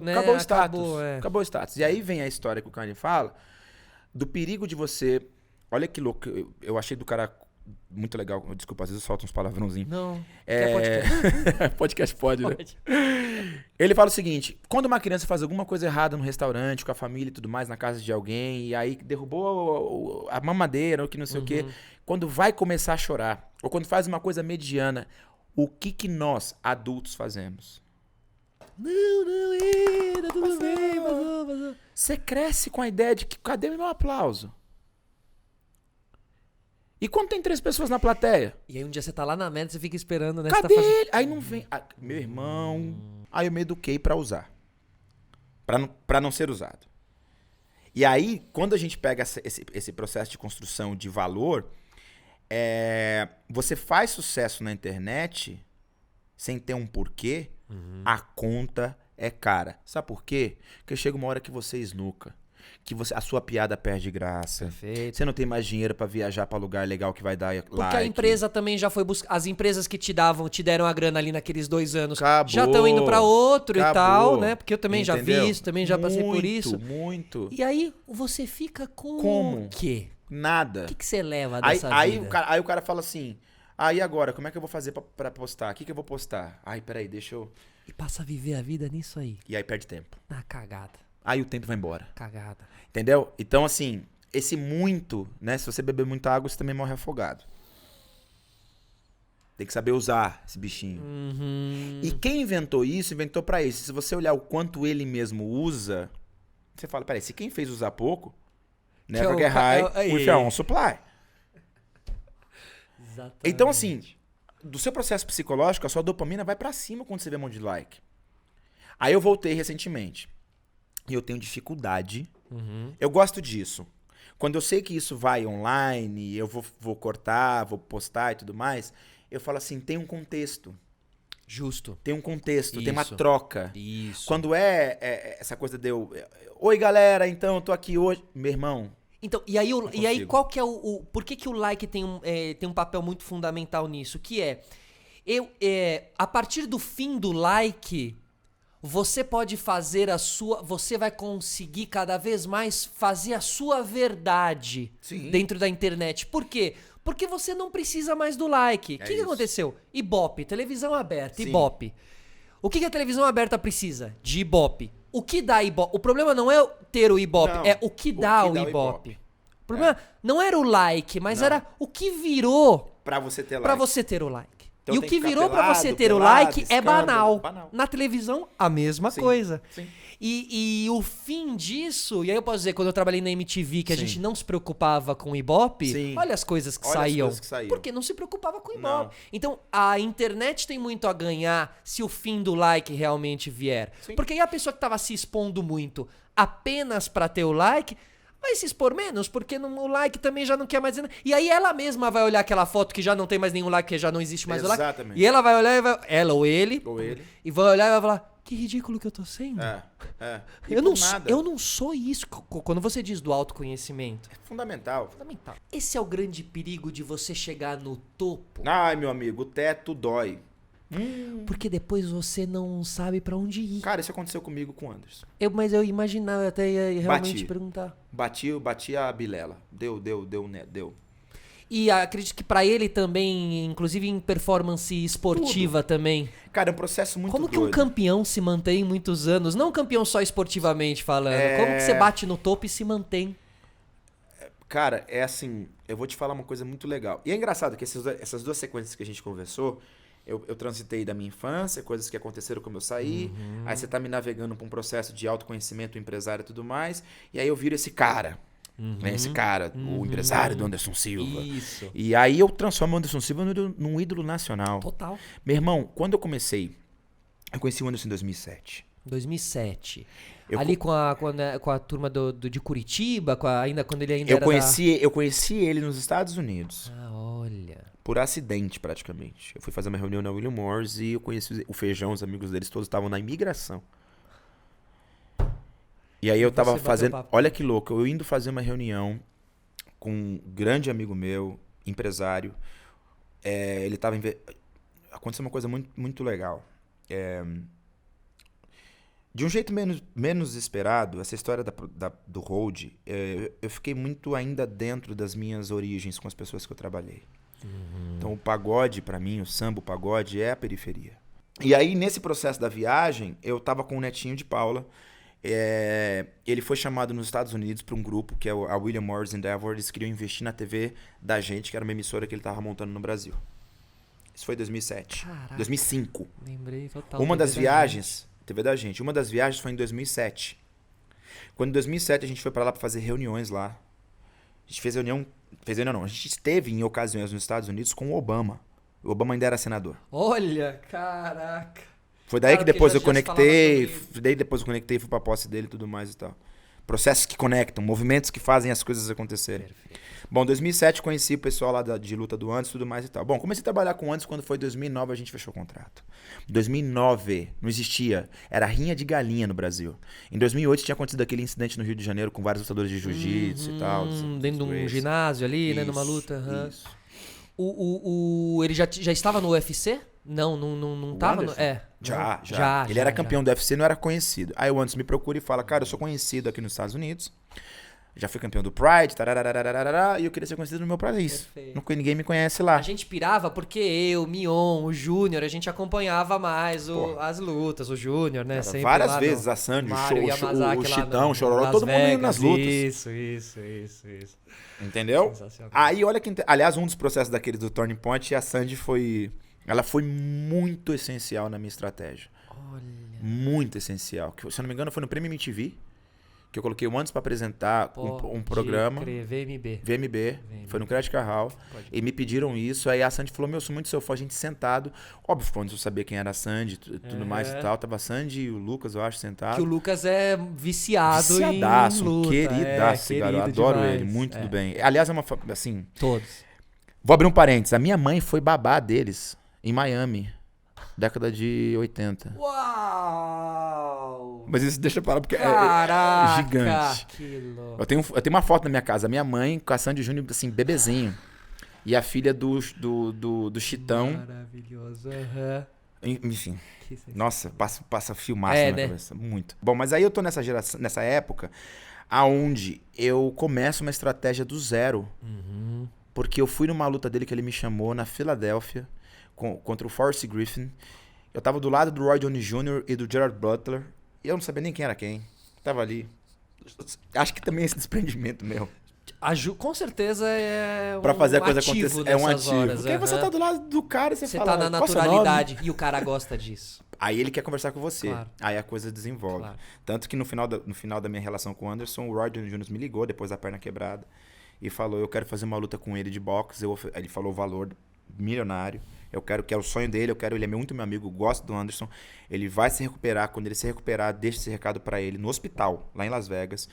Né? Acabou o status. Acabou. Acabou o status. E aí vem a história que o Kanye fala do perigo de você... Olha que louco. Eu achei do cara muito legal. Desculpa, às vezes eu solto uns palavrãozinhos. Não. Podcast pode, né? Pode. Ele fala o seguinte: quando uma criança faz alguma coisa errada no restaurante, com a família e tudo mais, na casa de alguém, e aí derrubou a mamadeira, ou que não sei o quê, quando vai começar a chorar, ou quando faz uma coisa mediana, o que nós, adultos, fazemos? Não, tá tudo bem, passou. Você cresce com a ideia de que cadê meu aplauso? E quando tem 3 pessoas na plateia? E aí um dia você tá lá na meta, você fica esperando, né? Cadê ele? Aí não vem. Meu irmão. Aí eu me eduquei pra usar. Pra não ser usado. E aí, quando a gente pega esse processo de construção de valor, você faz sucesso na internet sem ter um porquê, a conta é cara. Sabe por quê? Porque chega uma hora que você esnuca. Que a sua piada perde graça. Perfeito. Você não tem mais dinheiro pra viajar pra lugar legal que vai dar like. Porque a empresa também já foi buscar. As empresas que te deram a grana ali naqueles 2 anos Acabou. já estão indo pra outro Acabou. e tal, né? Porque eu também já Entendeu? vi isso, também já passei por isso. Muito. E aí você fica com Como? o quê? Nada. O que você leva Aí, dessa aí, vida? aí o cara fala assim: e agora? Como é que eu vou fazer pra postar? O que eu vou postar? Ai, peraí, deixa eu. E passa a viver a vida nisso aí. E aí perde tempo. Na cagada. Aí o tempo vai embora. Cagada. Entendeu? Então, assim, esse muito, né? Se você beber muita água, você também morre afogado. Tem que saber usar esse bichinho. E quem inventou isso, inventou pra isso. Se você olhar o quanto ele mesmo usa, você fala, peraí, se quem fez usar pouco, never get high with your own supply. Exatamente. Então, assim, do seu processo psicológico, a sua dopamina vai pra cima quando você vê um monte de like. Aí eu voltei recentemente. E eu tenho dificuldade. Eu gosto disso. Quando eu sei que isso vai online, eu vou cortar, vou postar e tudo mais, eu falo assim, tem um contexto. Justo. Tem um contexto, tem uma Isso. troca. Isso. Quando essa coisa de eu... Oi, galera, então, eu tô aqui hoje. Meu irmão, Então, e aí consigo. qual que é por que o like tem um papel muito fundamental nisso? Que a partir do fim do like, você pode fazer você vai conseguir cada vez mais fazer a sua verdade Sim. dentro da internet. Por quê? Porque você não precisa mais do like. O que isso. aconteceu? Ibope, televisão aberta, Sim. Ibope. O que a televisão aberta precisa? De Ibope. O que dá Ibope? O problema não é ter o Ibope, Não, é o que dá o Ibope. O problema não era o like, mas era o que virou pra você ter like. pra você ter o like. Então e o tem que que ficar virou pra pelado, você ter o pelado, like é escândalo. banal. Banal. Na televisão, a mesma Sim, coisa. sim. E o fim disso, e aí eu posso dizer, quando eu trabalhei na MTV, que a Sim. gente não se preocupava com o Ibope, Sim. olha as coisas que Olha as saíam. coisas que saíam. Porque não se preocupava com o Não. Ibope. Então, a internet tem muito a ganhar se o fim do like realmente vier. Sim. Porque aí a pessoa que tava se expondo muito apenas pra ter o like, vai se expor menos, porque o like também já não quer mais dizer nada. E aí ela mesma vai olhar aquela foto que já não tem mais nenhum like, que já não existe mais o like. Exatamente. E ela vai olhar, ela ou ele, e vai olhar e vai falar, que ridículo que eu tô sendo. E Eu não, por nada. eu não sou isso. Quando você diz do autoconhecimento, Fundamental. fundamental. Esse é o grande perigo de você chegar no topo, Ai, meu amigo, o teto dói. porque depois você não sabe pra onde ir. Cara, isso aconteceu comigo com o Anderson. Mas eu imaginava, eu até ia realmente Bati. perguntar. Bati a bilela. Deu. E acredito que pra ele também, inclusive em performance esportiva também. Cara, é um processo muito Como que doido. um campeão se mantém muitos anos? Não um campeão só esportivamente falando. Como que você bate no topo e se mantém? Cara, é assim, eu vou te falar uma coisa muito legal. E é engraçado que essas 2 sequências que a gente conversou, eu transitei da minha infância, coisas que aconteceram quando eu saí, aí você tá me navegando pra um processo de autoconhecimento empresário e tudo mais, e aí eu viro esse cara, né? Esse cara, o empresário do Anderson Silva. Isso. E aí eu transformo o Anderson Silva num ídolo nacional. Total. Meu irmão, quando eu conheci o Anderson em 2007. 2007. Eu Ali com a turma de Curitiba, ainda quando ele ainda Eu era conheci ele nos Estados Unidos. olha. Por acidente, praticamente. Eu fui fazer uma reunião na William Morris e eu conheci o Feijão, os amigos deles todos estavam na imigração. E aí eu tava bateu fazendo... papo. Olha que louco, eu indo fazer uma reunião com um grande amigo meu, empresário. Ele tava... Aconteceu uma coisa muito, muito legal. De um jeito menos esperado, essa história do Hold, eu fiquei muito ainda dentro das minhas origens com as pessoas que eu trabalhei. Então o pagode, pra mim, o samba, o pagode é a periferia. E aí, nesse processo da viagem, eu tava com o netinho de Paula. Ele foi chamado nos Estados Unidos para um grupo que é a William Morris Endeavor. Eles queriam investir na TV da gente, que era uma emissora que ele tava montando no Brasil. Isso foi em 2007. Caraca. 2005. Lembrei total. Uma das TV da viagens, TV da gente, uma das viagens foi em 2007. Quando em 2007 a gente foi para lá para fazer reuniões lá. A gente fez reunião não, a gente esteve em ocasiões nos Estados Unidos com o Obama. O Obama ainda era senador. Olha, caraca. Foi daí Cara, que depois porque eu já se conectei, falava sobre- daí depois eu conectei, fui pra posse dele e tudo mais e tal. Processos que conectam, movimentos que fazem as coisas acontecerem. Perfeito. Bom, em 2007 conheci o pessoal lá de luta do Anderson e tudo mais e tal. Bom, comecei a trabalhar com o Anderson quando foi 2009, a gente fechou o contrato. 2009 não existia, era rinha de galinha no Brasil. Em 2008 tinha acontecido aquele incidente no Rio de Janeiro com vários lutadores de jiu-jitsu e tal. Dentro de um ginásio ali, né? Numa Isso, luta. aham. Isso. Ele já estava no UFC? Não O tava? Anderson? Já. Ele Já, era já. campeão do UFC, não era conhecido. Aí o Anderson me procura e fala, cara, eu sou conhecido aqui nos Estados Unidos. Já fui campeão do Pride, tarararararara, e eu queria ser conhecido no meu país. Perfeito. Ninguém me conhece lá. A gente pirava porque eu, Mion, o Júnior, a gente acompanhava mais as lutas, o Júnior, né? Cara, Sempre várias lá vezes a Sandy, Mário o Yamazaki lá Chitão, no- o Chororó, Las todo mundo indo nas Vegas. lutas. Isso. Entendeu? Sensacional. Aí olha que... Aliás, um dos processos daqueles do Turning Point, a Sandy foi... Ela foi muito essencial na minha estratégia. Olha. Muito essencial. Que, se eu não me engano, foi no Prêmio MTV, que eu coloquei o Anderson pra apresentar um programa. VMB. VMB, foi no Credit Carral, e me pediram isso, aí a Sandy falou, eu sou muito seu fã, a gente sentado, óbvio, quando eu sabia quem era a Sandy, tudo mais e tal, tava a Sandy e o Lucas, eu acho, sentado. Que o Lucas é viciado Viciadaço, em luta. queridaço, cara, eu querido adoro demais. ele, muito do bem. Aliás, é uma, assim, Todos. vou abrir um parênteses, a minha mãe foi babá deles, em Miami, década de 80. Uau! Mas isso deixa eu falar porque Caraca, é gigante. que louco. Eu tenho uma foto na minha casa, minha mãe com a Sandy Júnior, assim, bebezinho. E a filha do Chitão. Maravilhoso. aham. Enfim. Que sensacional. Nossa, passa filmaço É, na minha né? cabeça. Muito. Bom, mas aí eu tô nessa geração, nessa época, aonde eu começo uma estratégia do zero. Uhum. Porque eu fui numa luta dele que ele me chamou na Filadélfia, contra o Forrest Griffin. Eu tava do lado do Roy Jones Jr. e do Gerard Butler. E eu não sabia nem quem era quem. Tava ali. Acho que também esse desprendimento meu. Com certeza é Pra fazer a coisa ativo acontecer. É um nessas ativo. horas, Porque aí você aham. tá do lado do cara e você Você fala... tá na "Qual é seu nome?" naturalidade e o cara gosta disso. Aí ele quer conversar com você. Claro. Aí a coisa desenvolve. Claro. Tanto que no final da minha relação com o Anderson, o Roy Jones Jr. me ligou depois da perna quebrada e falou, eu quero fazer uma luta com ele de boxe. Ele falou o valor milionário. Eu quero, que é o sonho dele, ele é muito meu amigo, gosto do Anderson. Ele vai se recuperar, quando ele se recuperar, deixa esse recado pra ele no hospital, lá em Las Vegas.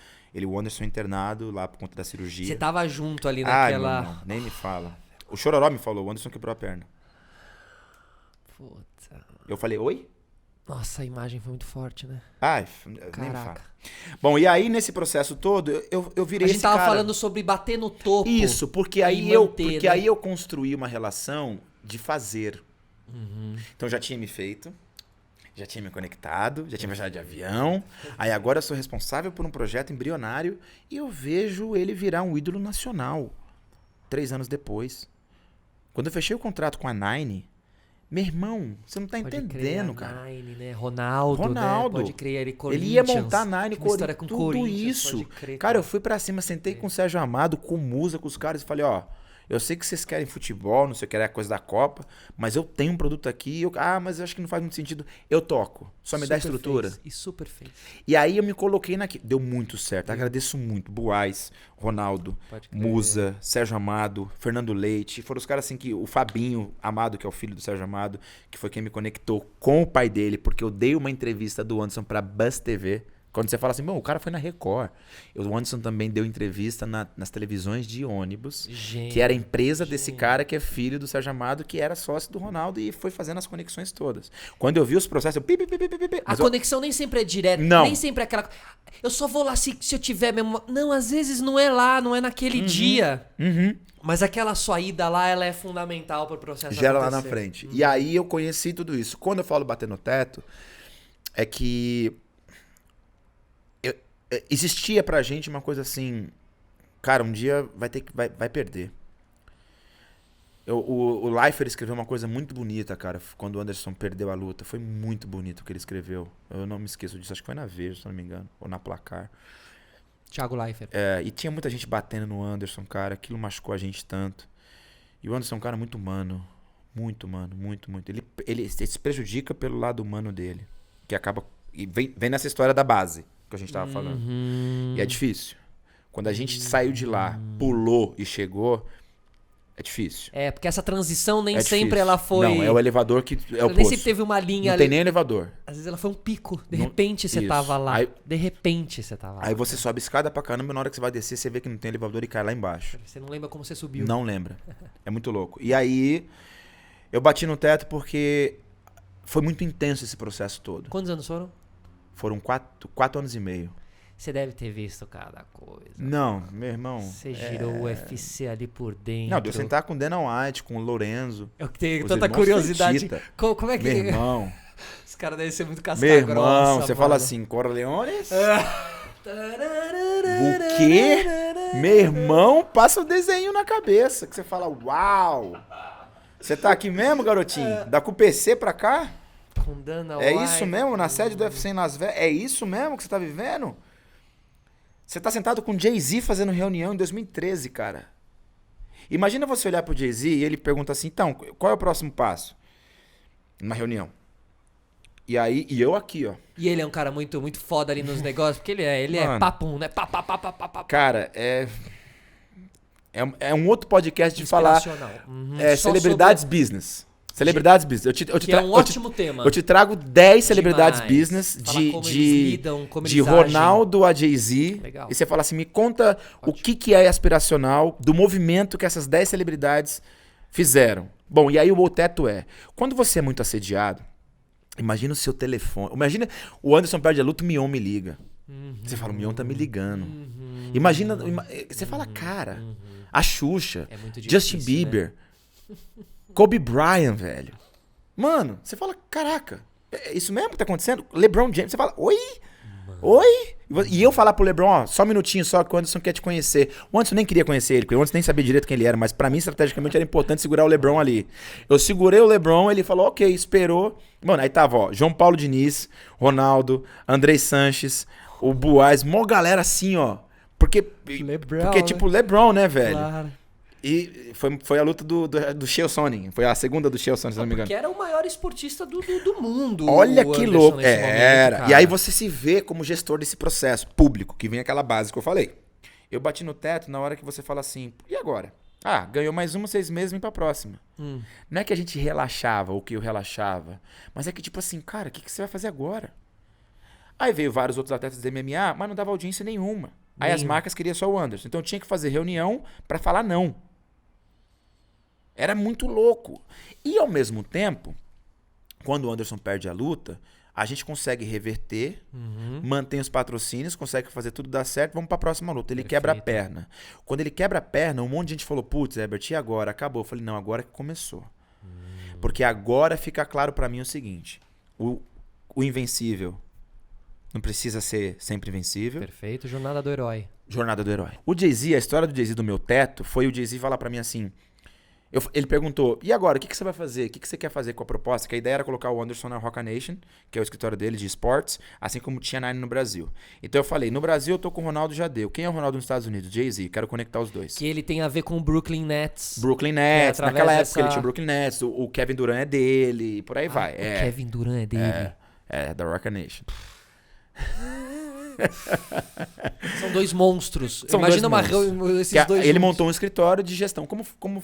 O Anderson internado lá por conta da cirurgia. Você tava junto ali Ai, meu naquela... irmão, nem me fala. O Chororó me falou, o Anderson quebrou a perna. Puta. Eu falei, oi? Nossa, a imagem foi muito forte, né? Ai, nem me fala. Caraca. Bom, e aí nesse processo todo, eu virei A gente esse tava cara. falando sobre bater no topo. Isso, porque e aí manter, né? aí eu construí uma relação de fazer. Uhum. Então já tinha me feito, já tinha me conectado, já tinha viajado de avião. Aí agora eu sou responsável por um projeto embrionário e eu vejo ele virar um ídolo nacional 3 anos depois. Quando eu fechei o contrato com a Nine, meu irmão, você não tá Pode entendendo, crer, cara. a Nine, né? Ronaldo, né? Ronaldo. Pode crer, ele Ele ia Corinthians. montar a Nine, Uma história com tudo Corinthians, isso. pode crer, Cara, eu fui pra cima, sentei com o Sérgio Amado, com o Musa, com os caras e falei, ó, eu sei que vocês querem futebol, não sei o que, é a coisa da Copa, mas eu tenho um produto aqui, mas eu acho que não faz muito sentido. Eu toco, só me dá Super estrutura. fez, e super fez. E aí eu me coloquei naquilo. Deu muito certo, agradeço muito. Buais, Ronaldo, Pode crer. Musa, Sérgio Amado, Fernando Leite, foram os caras assim que, o Fabinho Amado, que é o filho do Sérgio Amado, que foi quem me conectou com o pai dele, porque eu dei uma entrevista do Anderson pra Buzz TV. Quando você fala assim, bom, o cara foi na Record. O Anderson também deu entrevista nas televisões de ônibus, Gente, que era a empresa desse cara que é filho do Sérgio Amado, que era sócio do Ronaldo e foi fazendo as conexões todas. Quando eu vi os processos, eu... pi. A Mas eu- conexão nem sempre é direta, Não. nem sempre é aquela... Eu só vou lá se eu tiver mesmo... Não, às vezes não é lá, não é naquele dia. Uhum. Mas aquela sua ida lá, ela é fundamental pro processo Gera lá na acontecer. frente. E aí eu conheci tudo isso. Quando eu falo bater no teto, é que existia pra gente uma coisa assim, cara, um dia vai perder. O Leifert escreveu uma coisa muito bonita, cara, quando o Anderson perdeu a luta. Foi muito bonito o que ele escreveu. Eu não me esqueço disso, acho que foi na Veja, se não me engano, ou na Placar. Thiago Leifert. E tinha muita gente batendo no Anderson, cara. Aquilo machucou a gente tanto. E o Anderson é um cara muito humano. Muito humano, muito, muito. Ele se prejudica pelo lado humano dele. Que acaba... E vem nessa história da base que a gente tava falando. E é difícil. Quando a gente saiu de lá, pulou e chegou... É difícil. Porque essa transição nem sempre difícil. ela foi... Não, é o elevador que é o nem poço. sempre teve uma linha Não ali. tem nem elevador. Às vezes ela foi um pico. De repente você isso. tava lá. Aí- De repente você tava lá. Aí você sobe escada pra caramba, na hora que você vai descer, você vê que não tem elevador e cai lá embaixo. Você não lembra como você subiu. Não lembra. É muito louco. E aí, eu bati no teto porque foi muito intenso esse processo todo. Quantos anos foram? Foram 4 anos e meio. Você deve ter visto cada coisa. Não, meu irmão. Você girou o UFC ali por dentro. Não, deu sentar com o Dana White, com o Lorenzo. Eu tenho os tanta irmãos curiosidade. Fertitta. Como é que... Meu irmão. Os caras devem ser muito casca Meu grossa, irmão, você fala mano. assim, Corleones? O quê? Meu irmão, passa o desenho na cabeça, que você fala, uau! Você tá aqui mesmo, garotinho? Da com o PC pra cá? Com Dana É White. isso mesmo, na sede do UFC em Las Vegas? É isso mesmo que você tá vivendo? Você tá sentado com o Jay-Z fazendo reunião em 2013, cara. Imagina você olhar pro Jay-Z e ele pergunta assim, então, qual é o próximo passo? Uma reunião. E aí, eu aqui, ó. E ele é um cara muito, muito foda ali nos negócios, porque ele é Mano. papum, né? Pá, pá, pá, pá, pá, pá. Cara, é um outro podcast de falar Inspiracional. Só celebridades business. Celebridades business. Que é um ótimo tema. Eu te trago 10 celebridades Demais. business Fala como eles lidam, como de eles Ronaldo a Jay-Z. Legal. E você fala assim, me conta o que é aspiracional do movimento que essas 10 celebridades fizeram. Bom, e aí o teto quando você é muito assediado, imagina o seu telefone. Imagina o Anderson perde a luta, o Mion me liga. Você fala, o Mion tá me ligando. Imagina, você fala, cara, a Xuxa, É muito Justin difícil, Bieber, Kobe Bryant, velho. Mano, você fala, caraca, é isso mesmo que tá acontecendo? LeBron James, você fala, oi? Oi? E eu falar pro LeBron, ó, só um minutinho só que o Anderson quer te conhecer. O Anderson nem queria conhecer ele, porque o Anderson nem sabia direito quem ele era, mas pra mim, estrategicamente, era importante segurar o LeBron ali. Eu segurei o LeBron, ele falou, ok, esperou. Mano, aí tava, ó, João Paulo Diniz, Ronaldo, Andrei Sanches, o Buais, mó galera assim, ó. Porque LeBron, tipo, LeBron, né, velho? Claro. E foi a luta do Chael Sonnen. Foi a segunda do Chael Sonnen, se não me engano. Porque era o maior esportista do mundo. Olha o que Anderson louco. nesse momento, Era. cara. E aí você se vê como gestor desse processo público, que vem aquela base que eu falei. Eu bati no teto na hora que você fala assim, e agora? Ah, ganhou mais 6 meses, vem pra próxima. Não é que a gente relaxava, ou que eu relaxava, mas é que tipo assim, cara, o que você vai fazer agora? Aí veio vários outros atletas do MMA, mas não dava audiência nenhuma. Aí as marcas queriam só o Anderson. Então eu tinha que fazer reunião pra falar não. Era muito louco. E ao mesmo tempo, quando o Anderson perde a luta, a gente consegue reverter, mantém os patrocínios, consegue fazer tudo dar certo, vamos pra próxima luta. Ele quebra a perna. Quando ele quebra a perna, um monte de gente falou, putz, Herbert, e agora? Acabou. Eu falei, não, agora que começou. Porque agora fica claro pra mim o seguinte, o invencível não precisa ser sempre invencível. Perfeito, jornada do herói. Jornada do herói. O Jay-Z, a história do Jay-Z do meu teto, foi o Jay-Z falar pra mim assim, ele perguntou, e agora, o que você vai fazer? O que você quer fazer com a proposta? Que a ideia era colocar o Anderson na Roca Nation, que é o escritório dele de esportes, assim como tinha Nine no Brasil. Então eu falei, no Brasil eu tô com o Ronaldo Jadeu. Quem é o Ronaldo nos Estados Unidos? Jay-Z, quero conectar os dois. Que ele tem a ver com o Brooklyn Nets. Brooklyn Nets, através naquela época dessa- ele tinha o Brooklyn Nets, o Kevin Durant é dele, e por aí vai. O Kevin Durant é dele. Da Roca Nation. São dois monstros. São Imagina dois monstros. esses dois Ele juntos. montou um escritório de gestão, como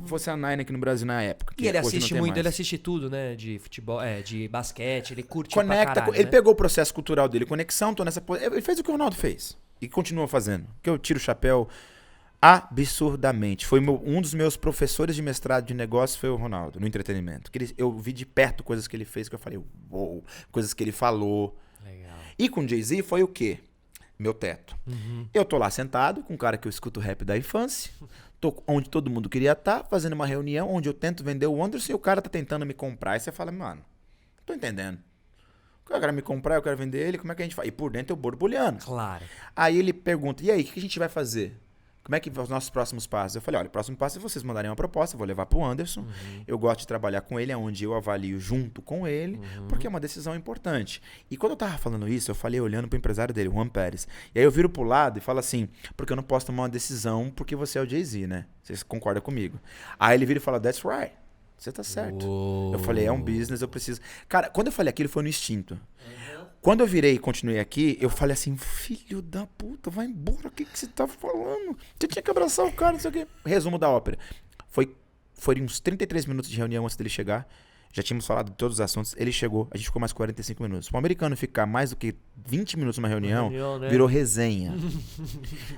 fosse a Nine aqui no Brasil na época. E ele hoje não assiste tem muito, mais. ele assiste tudo, né? De futebol, de basquete, ele curte Conecta, pra caralho, ele né? pegou o processo cultural dele, conexão, tô nessa ele fez o que o Ronaldo fez e continua fazendo. Que eu tiro o chapéu absurdamente. Foi um dos meus professores de mestrado de negócio foi o Ronaldo, no entretenimento. Eu vi de perto coisas que ele fez que eu falei, uou, coisas que ele falou. Legal. E com o Jay-Z foi o quê? Meu teto. Eu tô lá sentado com um cara que eu escuto rap da infância, tô onde todo mundo queria estar, fazendo uma reunião onde eu tento vender o Anderson e o cara tá tentando me comprar. E você fala, mano, não tô entendendo. O cara me comprar, eu quero vender ele, como é que a gente faz? E por dentro eu borbulhando. Claro. Aí ele pergunta, e aí, o que a gente vai fazer? como é que os nossos próximos passos? Eu falei, olha, o próximo passo é vocês mandarem uma proposta, eu vou levar pro Anderson. Eu gosto de trabalhar com ele, é onde eu avalio junto com ele, porque é uma decisão importante. E quando eu tava falando isso, eu falei olhando pro empresário dele, o Juan Pérez. E aí eu viro pro lado e falo assim, porque eu não posso tomar uma decisão porque você é o Jay-Z, né? Vocês concordam comigo? Aí ele vira e fala, that's right. Você tá certo. Eu falei, é um business, eu preciso... Cara, quando eu falei aquilo, foi no instinto. Quando eu virei e continuei aqui, eu falei assim, filho da puta, vai embora, o que você tá falando? Você tinha que abraçar o cara, não sei o quê. Resumo da ópera. Foi uns 33 minutos de reunião antes dele chegar. Já tínhamos falado de todos os assuntos. Ele chegou, a gente ficou mais 45 minutos. Para o americano ficar mais do que 20 minutos numa reunião, né? Virou resenha.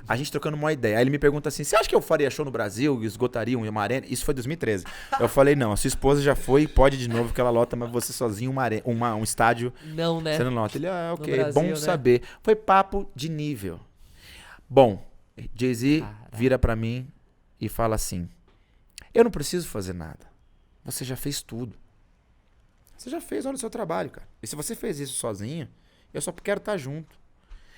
A gente trocando uma ideia. Aí ele me pergunta assim, você acha que eu faria show no Brasil, esgotaria uma arena? Isso foi 2013. Eu falei, não, a sua esposa já foi, pode de novo, que ela lota, mas você sozinho, um estádio, não, né? Você não lota. Ele, ok, Brasil, bom né? saber. Foi papo de nível. Bom, Jay-Z vira pra mim e fala assim, eu não preciso fazer nada. Você já fez tudo. Você já fez, olha o seu trabalho, cara. E se você fez isso sozinho, eu só quero estar junto.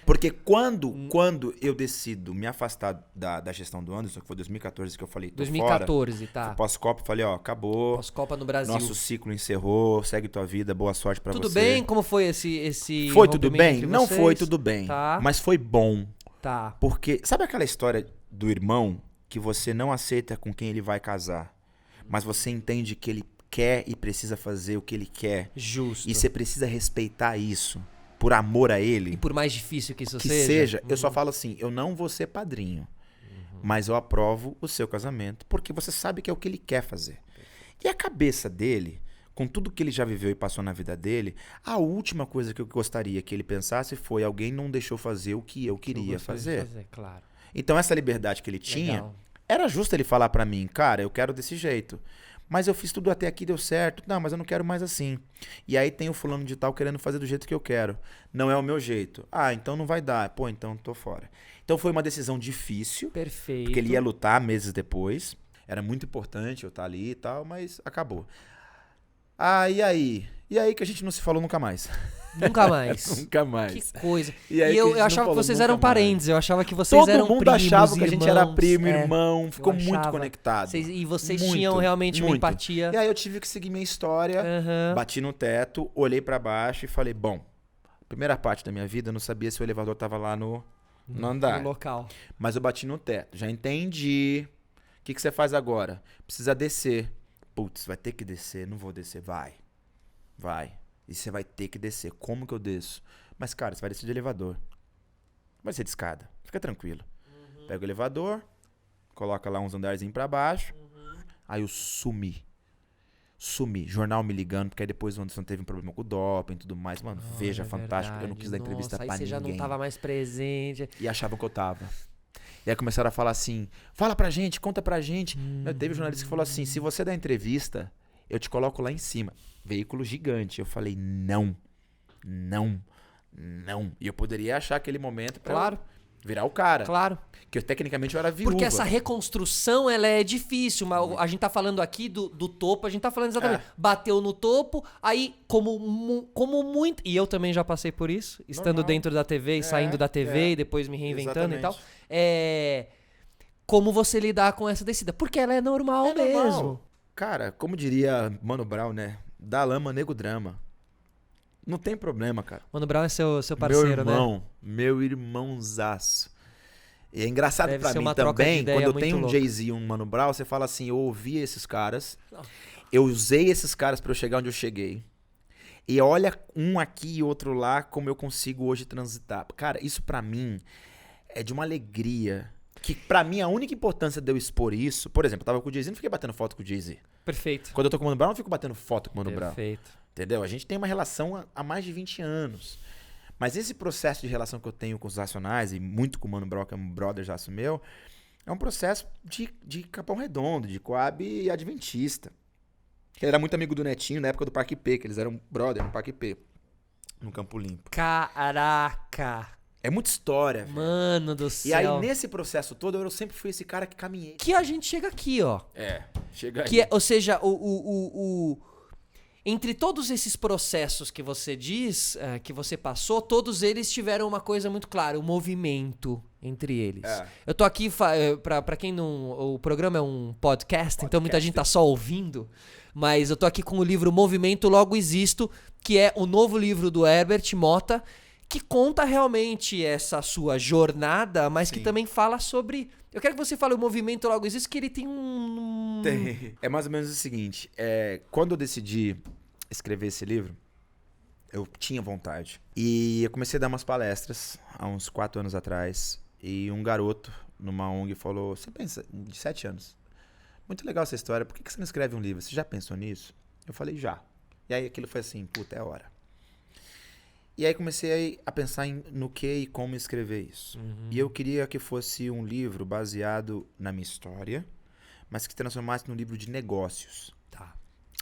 Porque quando eu decido me afastar da gestão do Anderson, que foi 2014 que eu falei, tô 2014, fora, tá. Pós-Copa, falei, acabou. Pós-Copa no Brasil. Nosso ciclo encerrou, segue tua vida, boa sorte pra você. Tudo bem? Como foi esse Foi tudo bem? entre Não vocês? foi tudo bem, Tá. mas foi bom. Tá. Porque, sabe aquela história do irmão que você não aceita com quem ele vai casar, mas você entende que ele quer e precisa fazer o que ele quer. Justo. E você precisa respeitar isso por amor a ele. E por mais difícil que isso que seja. eu só falo assim, eu não vou ser padrinho, mas eu aprovo o seu casamento, porque você sabe que é o que ele quer fazer. E a cabeça dele, com tudo que ele já viveu e passou na vida dele, a última coisa que eu gostaria que ele pensasse foi, alguém não deixou fazer o que eu queria fazer. Claro. Então essa liberdade que ele tinha, Legal. era justo ele falar pra mim, cara, eu quero desse jeito. Mas eu fiz tudo até aqui, deu certo. Não, mas eu não quero mais assim. E aí tem o fulano de tal querendo fazer do jeito que eu quero. Não é o meu jeito. Ah, então não vai dar. Pô, então tô fora. Então foi uma decisão difícil. Perfeito. Porque ele ia lutar meses depois. Era muito importante eu estar ali e tal, mas acabou. Ah, e aí? E aí que a gente não se falou nunca mais. Nunca mais. Nunca mais. Que coisa. E aí eu que a gente achava não que vocês falou eram nunca mais. parentes. Eu achava que vocês eram Todo mundo primos, achava que a gente era irmãos. primo, É. irmão. Ficou Eu muito achava. conectado. E vocês Muito, tinham realmente uma muito. empatia. E aí eu tive que seguir minha história. Aham. Bati no teto, olhei pra baixo e falei, bom, primeira parte da minha vida eu não sabia se o elevador tava lá no andar. No local. Mas eu bati no teto. Já entendi. O que você faz agora? Precisa descer. Putz, vai ter que descer. Não vou descer. Vai. E você vai ter que descer. Como que eu desço? Mas, cara, você vai descer de elevador. Vai ser de escada. Fica tranquilo. Pega o elevador, coloca lá uns andarzinhos pra baixo. Aí eu sumi. Jornal me ligando, porque aí depois o Anderson teve um problema com o doping e tudo mais. Mano, veja, fantástico. Eu não quis dar entrevista pra aí você ninguém. já não tava mais presente. E achavam que eu tava. E aí começaram a falar assim, fala pra gente, conta pra gente. Teve um jornalista que falou assim, se você der entrevista, eu te coloco lá em cima. Veículo gigante. Eu falei, não. E eu poderia achar aquele momento pra Claro. virar o cara. Claro. Que tecnicamente eu era viúva. Porque essa reconstrução, ela é difícil. Mas a gente tá falando aqui do topo, a gente tá falando exatamente. Bateu no topo, aí como muito... E eu também já passei por isso, estando Normal. dentro da TV e saindo da TV e depois me reinventando e tal. Como você lidar com essa descida. Porque ela é normal mesmo. Normal. Cara, como diria Mano Brown, né? Da lama, nego drama. Não tem problema, cara. Mano Brown é seu parceiro, Meu irmãozaço. E é engraçado Deve pra ser mim uma troca de também, ideia quando eu muito tenho um louca. Jay-Z e um Mano Brown, você fala assim, eu ouvi esses caras, eu usei esses caras pra eu chegar onde eu cheguei. E olha um aqui e outro lá, como eu consigo hoje transitar. Cara, isso pra mim é de uma alegria. Que pra mim a única importância de eu expor isso... Por exemplo, eu tava com o Jay-Z, não fiquei batendo foto com o Jay-Z. Perfeito. Quando eu tô com o Mano Brown, eu não fico batendo foto com o Mano Brown. Perfeito. Entendeu? A gente tem uma relação há mais de 20 anos. Mas esse processo de relação que eu tenho com os Racionais, e muito com o Mano Brown, que é um brother já meu, é um processo de Capão Redondo, de Coab e Adventista. Ele era muito amigo do Netinho na época do Parque P, que eles eram brother no Parque P, no Campo Limpo. Caraca. É muita história, velho. Mano do E céu. aí, nesse processo todo, eu sempre fui esse cara que caminhei. Que a gente chega aqui, ó. Chega aí. Que é, ou seja, entre todos esses processos que você diz, que você passou, todos eles tiveram uma coisa muito clara, o movimento entre eles. Eu tô aqui, pra quem não... O programa é um podcast, então muita gente tá só ouvindo, mas eu tô aqui com o livro Movimento Logo Existo, que é o novo livro do Herbert Motta, que conta realmente essa sua jornada, mas que também fala sobre... Eu quero que você fale o Movimento Logo Existo, que ele tem É mais ou menos o seguinte, quando eu decidi escrever esse livro, eu tinha vontade. E eu comecei a dar umas palestras há uns 4 anos atrás, e um garoto numa ONG falou, você pensa, de 7 anos, muito legal essa história, por que você não escreve um livro? Você já pensou nisso? Eu falei, já. E aí aquilo foi assim, puta, é hora. E aí comecei a pensar no que e como escrever isso. E eu queria que fosse um livro baseado na minha história, mas que transformasse num livro de negócios. Tá.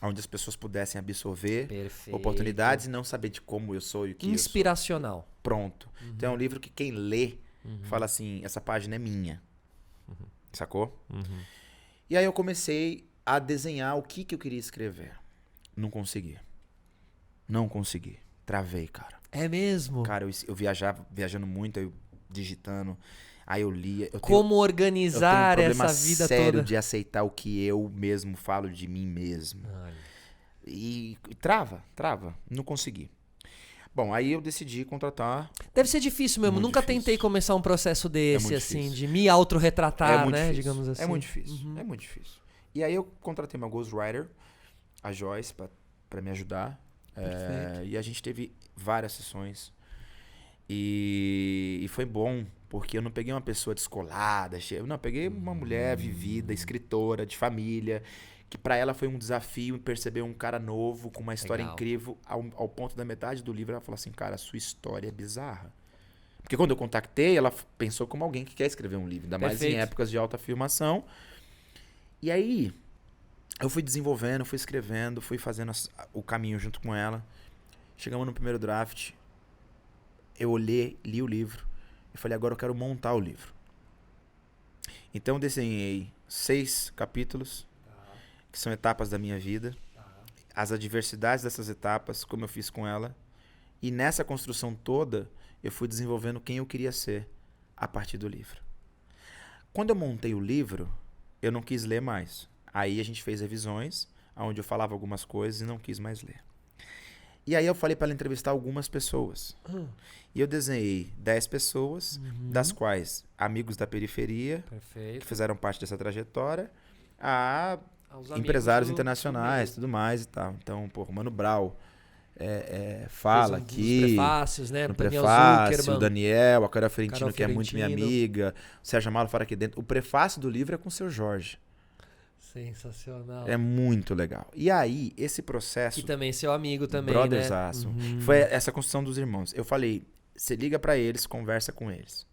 Onde as pessoas pudessem absorver Perfeito. oportunidades e não saber de como eu sou e o que Inspiracional. eu sou. Pronto. Então é um livro que quem lê fala assim, essa página é minha. Sacou? E aí eu comecei a desenhar o que eu queria escrever. Não consegui. Travei, cara. É mesmo? Cara, eu viajando muito, eu digitando, aí eu lia. Como organizar essa vida sério toda? de aceitar o que eu mesmo falo de mim mesmo. E trava, não consegui. Bom, aí eu decidi contratar. Deve ser difícil mesmo. Muito Nunca difícil. tentei começar um processo desse, muito assim, difícil. de me autorretratar, né? difícil. Digamos assim. É muito difícil. É muito difícil. E aí eu contratei uma ghostwriter, a Joyce, pra me ajudar. E a gente teve várias sessões. E foi bom, porque eu não peguei uma pessoa descolada, não, eu peguei uma mulher vivida, escritora, de família, que pra ela foi um desafio perceber um cara novo, com uma história incrível, ao ponto da metade do livro ela falou assim, cara, a sua história é bizarra. Porque quando eu contactei, ela pensou como alguém que quer escrever um livro, ainda mais em épocas de alta afirmação. E aí, eu fui desenvolvendo, fui escrevendo, fui fazendo o caminho junto com ela. Chegamos no primeiro draft, eu olhei, li o livro, e falei, agora eu quero montar o livro. Então eu desenhei 6 capítulos, que são etapas da minha vida, as adversidades dessas etapas, como eu fiz com ela, e nessa construção toda, eu fui desenvolvendo quem eu queria ser a partir do livro. Quando eu montei o livro, eu não quis ler mais. Aí a gente fez revisões, onde eu falava algumas coisas e não quis mais ler. E aí eu falei para ela entrevistar algumas pessoas. E eu desenhei 10 pessoas, das quais amigos da periferia, que fizeram parte dessa trajetória, a empresários internacionais, tudo mais e tal. Então, o Mano Brown fala aqui. Nos prefácios, né? No Daniel prefácio, Zuckerman, o Daniel, a Carol Fiorentino, Carol que é muito minha Fiorentino. amiga, o Sérgio Amaro fala aqui dentro. O prefácio do livro é com o seu Jorge. Sensacional. É muito legal. E aí, esse processo... Que também é seu amigo também, Brothersaço. né? Foi essa construção dos irmãos. Eu falei, você liga pra eles, conversa com eles.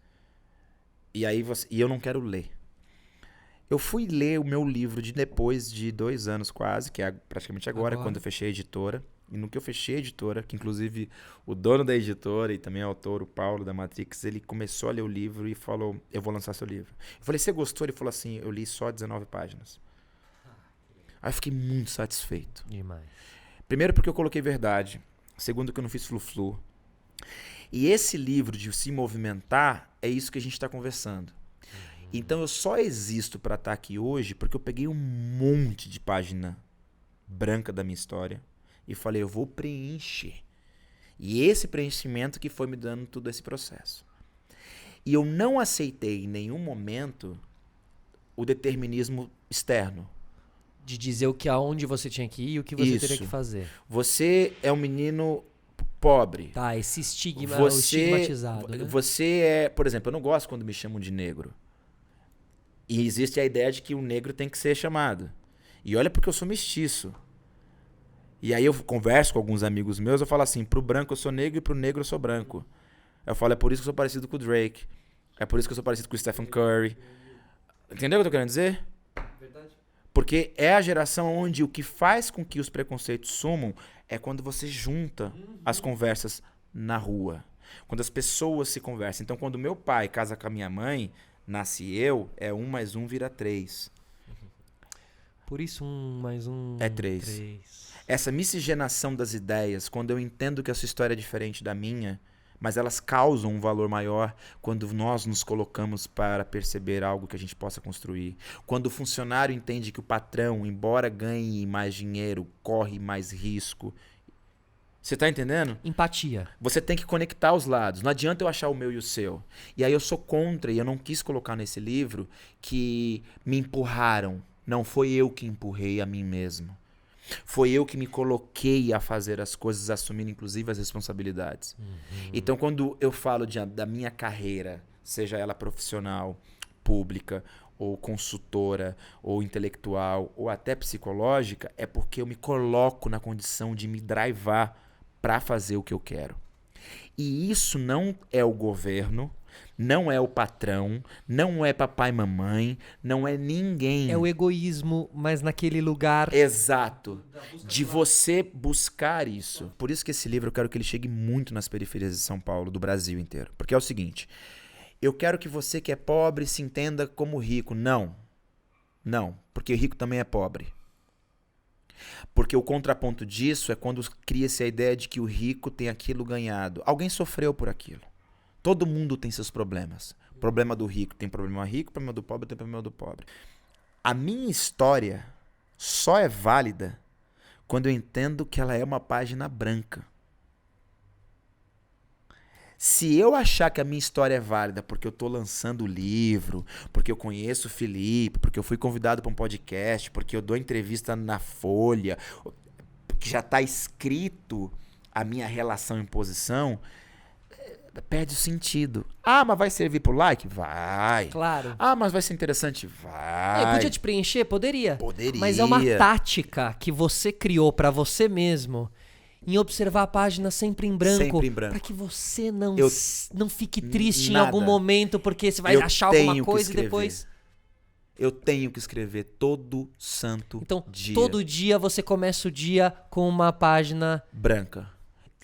E aí e eu não quero ler. Eu fui ler o meu livro depois de 2 anos quase, que é praticamente agora, quando eu fechei a editora. E no que eu fechei a editora, que inclusive o dono da editora e também autor, o Paulo da Matrix, ele começou a ler o livro e falou, eu vou lançar seu livro. Eu falei, você gostou? Ele falou assim, eu li só 19 páginas. Aí eu fiquei muito satisfeito. Demais. Primeiro porque eu coloquei verdade. Segundo que eu não fiz flu-flu. E esse livro de se movimentar, é isso que a gente está conversando. Então eu só existo para estar aqui hoje porque eu peguei um monte de página branca da minha história e falei, eu vou preencher. E esse preenchimento que foi me dando todo esse processo. E eu não aceitei em nenhum momento o determinismo externo. De dizer aonde você tinha que ir e o que você teria que fazer. Você é um menino pobre. Tá, esse estigma, o estigmatizado, né? Você é... Por exemplo, eu não gosto quando me chamam de negro. E existe a ideia de que o negro tem que ser chamado. E olha porque eu sou mestiço. E aí eu converso com alguns amigos meus, eu falo assim, pro branco eu sou negro e pro negro eu sou branco. Eu falo, é por isso que eu sou parecido com o Drake. É por isso que eu sou parecido com o Stephen Curry. Entendeu o que eu tô querendo dizer? Verdade. Porque é a geração onde o que faz com que os preconceitos sumam é quando você junta as conversas na rua. Quando as pessoas se conversam. Então, quando meu pai casa com a minha mãe, nasce eu, 1 + 1 vira 3. Por isso 1 + 1... É 3. essa miscigenação das ideias, quando eu entendo que a sua história é diferente da minha, mas elas causam um valor maior quando nós nos colocamos para perceber algo que a gente possa construir. Quando o funcionário entende que o patrão, embora ganhe mais dinheiro, corre mais risco. Você tá entendendo? Empatia. Você tem que conectar os lados. Não adianta eu achar o meu e o seu. E aí eu sou contra, e eu não quis colocar nesse livro que me empurraram. Não foi eu que empurrei a mim mesmo. Foi eu que me coloquei a fazer as coisas, assumindo inclusive as responsabilidades. Então, quando eu falo da minha carreira, seja ela profissional, pública, ou consultora, ou intelectual, ou até psicológica, é porque eu me coloco na condição de me drivar para fazer o que eu quero. E isso não é o governo, não é o patrão, não é papai e mamãe, não é ninguém. É o egoísmo, mas naquele lugar... Exato. De você buscar isso. Por isso que esse livro eu quero que ele chegue muito nas periferias de São Paulo, do Brasil inteiro. Porque é o seguinte, eu quero que você que é pobre se entenda como rico. Não. Não, porque rico também é pobre. Porque o contraponto disso é quando cria-se a ideia de que o rico tem aquilo ganhado. Alguém sofreu por aquilo. Todo mundo tem seus problemas. O problema do rico tem problema rico, o problema do pobre tem problema do pobre. A minha história só é válida quando eu entendo que ela é uma página branca. Se eu achar que a minha história é válida porque eu estou lançando o livro, porque eu conheço o Felipe, porque eu fui convidado para um podcast, porque eu dou entrevista na Folha, porque já está escrito a minha relação em posição, perde o sentido. Ah, mas vai servir pro like? Vai. Claro. Ah, mas vai ser interessante? Vai. Podia te preencher? Poderia. Poderia. Mas é uma tática que você criou pra você mesmo em observar a página sempre em branco. Sempre em branco. Pra que você não fique triste nada. em algum momento porque você vai achar alguma coisa e depois... Eu tenho que escrever todo santo dia. Então, todo dia você começa o dia com uma página... branca.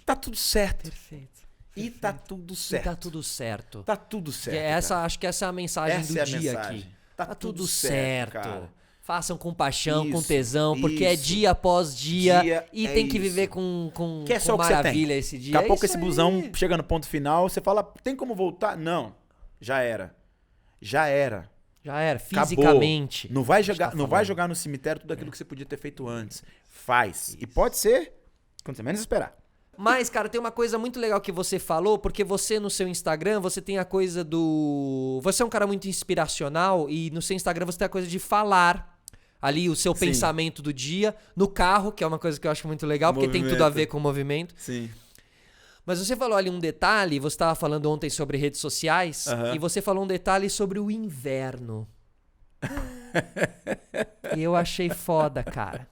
Tá tudo certo. Perfeito. E tá tudo certo. Tá tudo certo. Tá tudo certo. Acho que essa é a mensagem do dia mensagem. aqui. Tá tudo certo, cara. Façam com paixão, com Isso, tesão, porque é dia após dia e tem que isso. viver com Que é só o que você maravilha tem. esse dia. Daqui a pouco isso esse aí. busão chega no ponto final, você fala, tem como voltar? Não. Já era. Já era. Já era, Acabou. fisicamente. Não vai jogar, tá não vai jogar no cemitério tudo aquilo que você podia ter feito antes. Faz. Isso. E pode ser quando você menos esperar. Mas, cara, tem uma coisa muito legal que você falou, porque você no seu Instagram, você tem a coisa do... Você é um cara muito inspiracional e no seu Instagram você tem a coisa de falar ali o seu pensamento do dia no carro, que é uma coisa que eu acho muito legal, porque tem tudo a ver com o movimento. Sim. Mas você falou ali um detalhe, você estava falando ontem sobre redes sociais, e você falou um detalhe sobre o inverno. E eu achei foda, cara.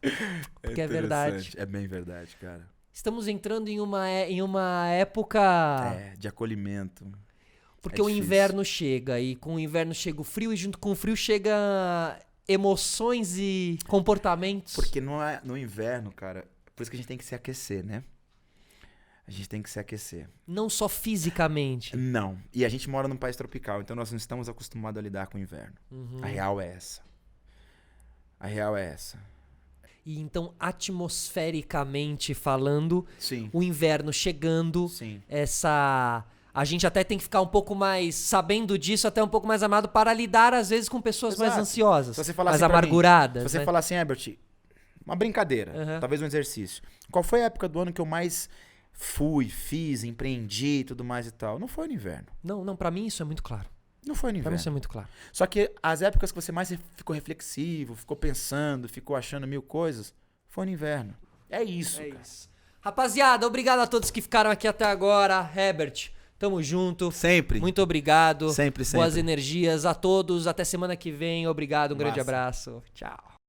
Porque é verdade. É bem verdade, cara. Estamos entrando em uma época... de acolhimento. Porque o inverno chega, e com o inverno chega o frio, e junto com o frio chega emoções e comportamentos. Porque no inverno, cara, por isso que a gente tem que se aquecer, né? A gente tem que se aquecer. Não só fisicamente. Não. E a gente mora num país tropical, então nós não estamos acostumados a lidar com o inverno. A real é essa. A real é essa. E então, atmosfericamente falando, Sim. o inverno chegando, Sim. A gente até tem que ficar um pouco mais, sabendo disso, até um pouco mais amado para lidar, às vezes, com pessoas mais ansiosas, se você falar mais assim amarguradas. Se você né? falar assim, Herbert, uma brincadeira, talvez um exercício. Qual foi a época do ano que eu mais fiz, empreendi e tudo mais e tal? Não foi no inverno. Não, pra mim isso é muito claro. Não foi no Pra inverno. mim isso é muito claro. Só que as épocas que você mais ficou reflexivo, ficou pensando, ficou achando mil coisas, foi no inverno. É isso, cara. Isso. Rapaziada, obrigado a todos que ficaram aqui até agora. Herbert, tamo junto. Sempre. Muito obrigado. Sempre. Boas energias a todos. Até semana que vem. Obrigado, um grande Massa. abraço. Tchau.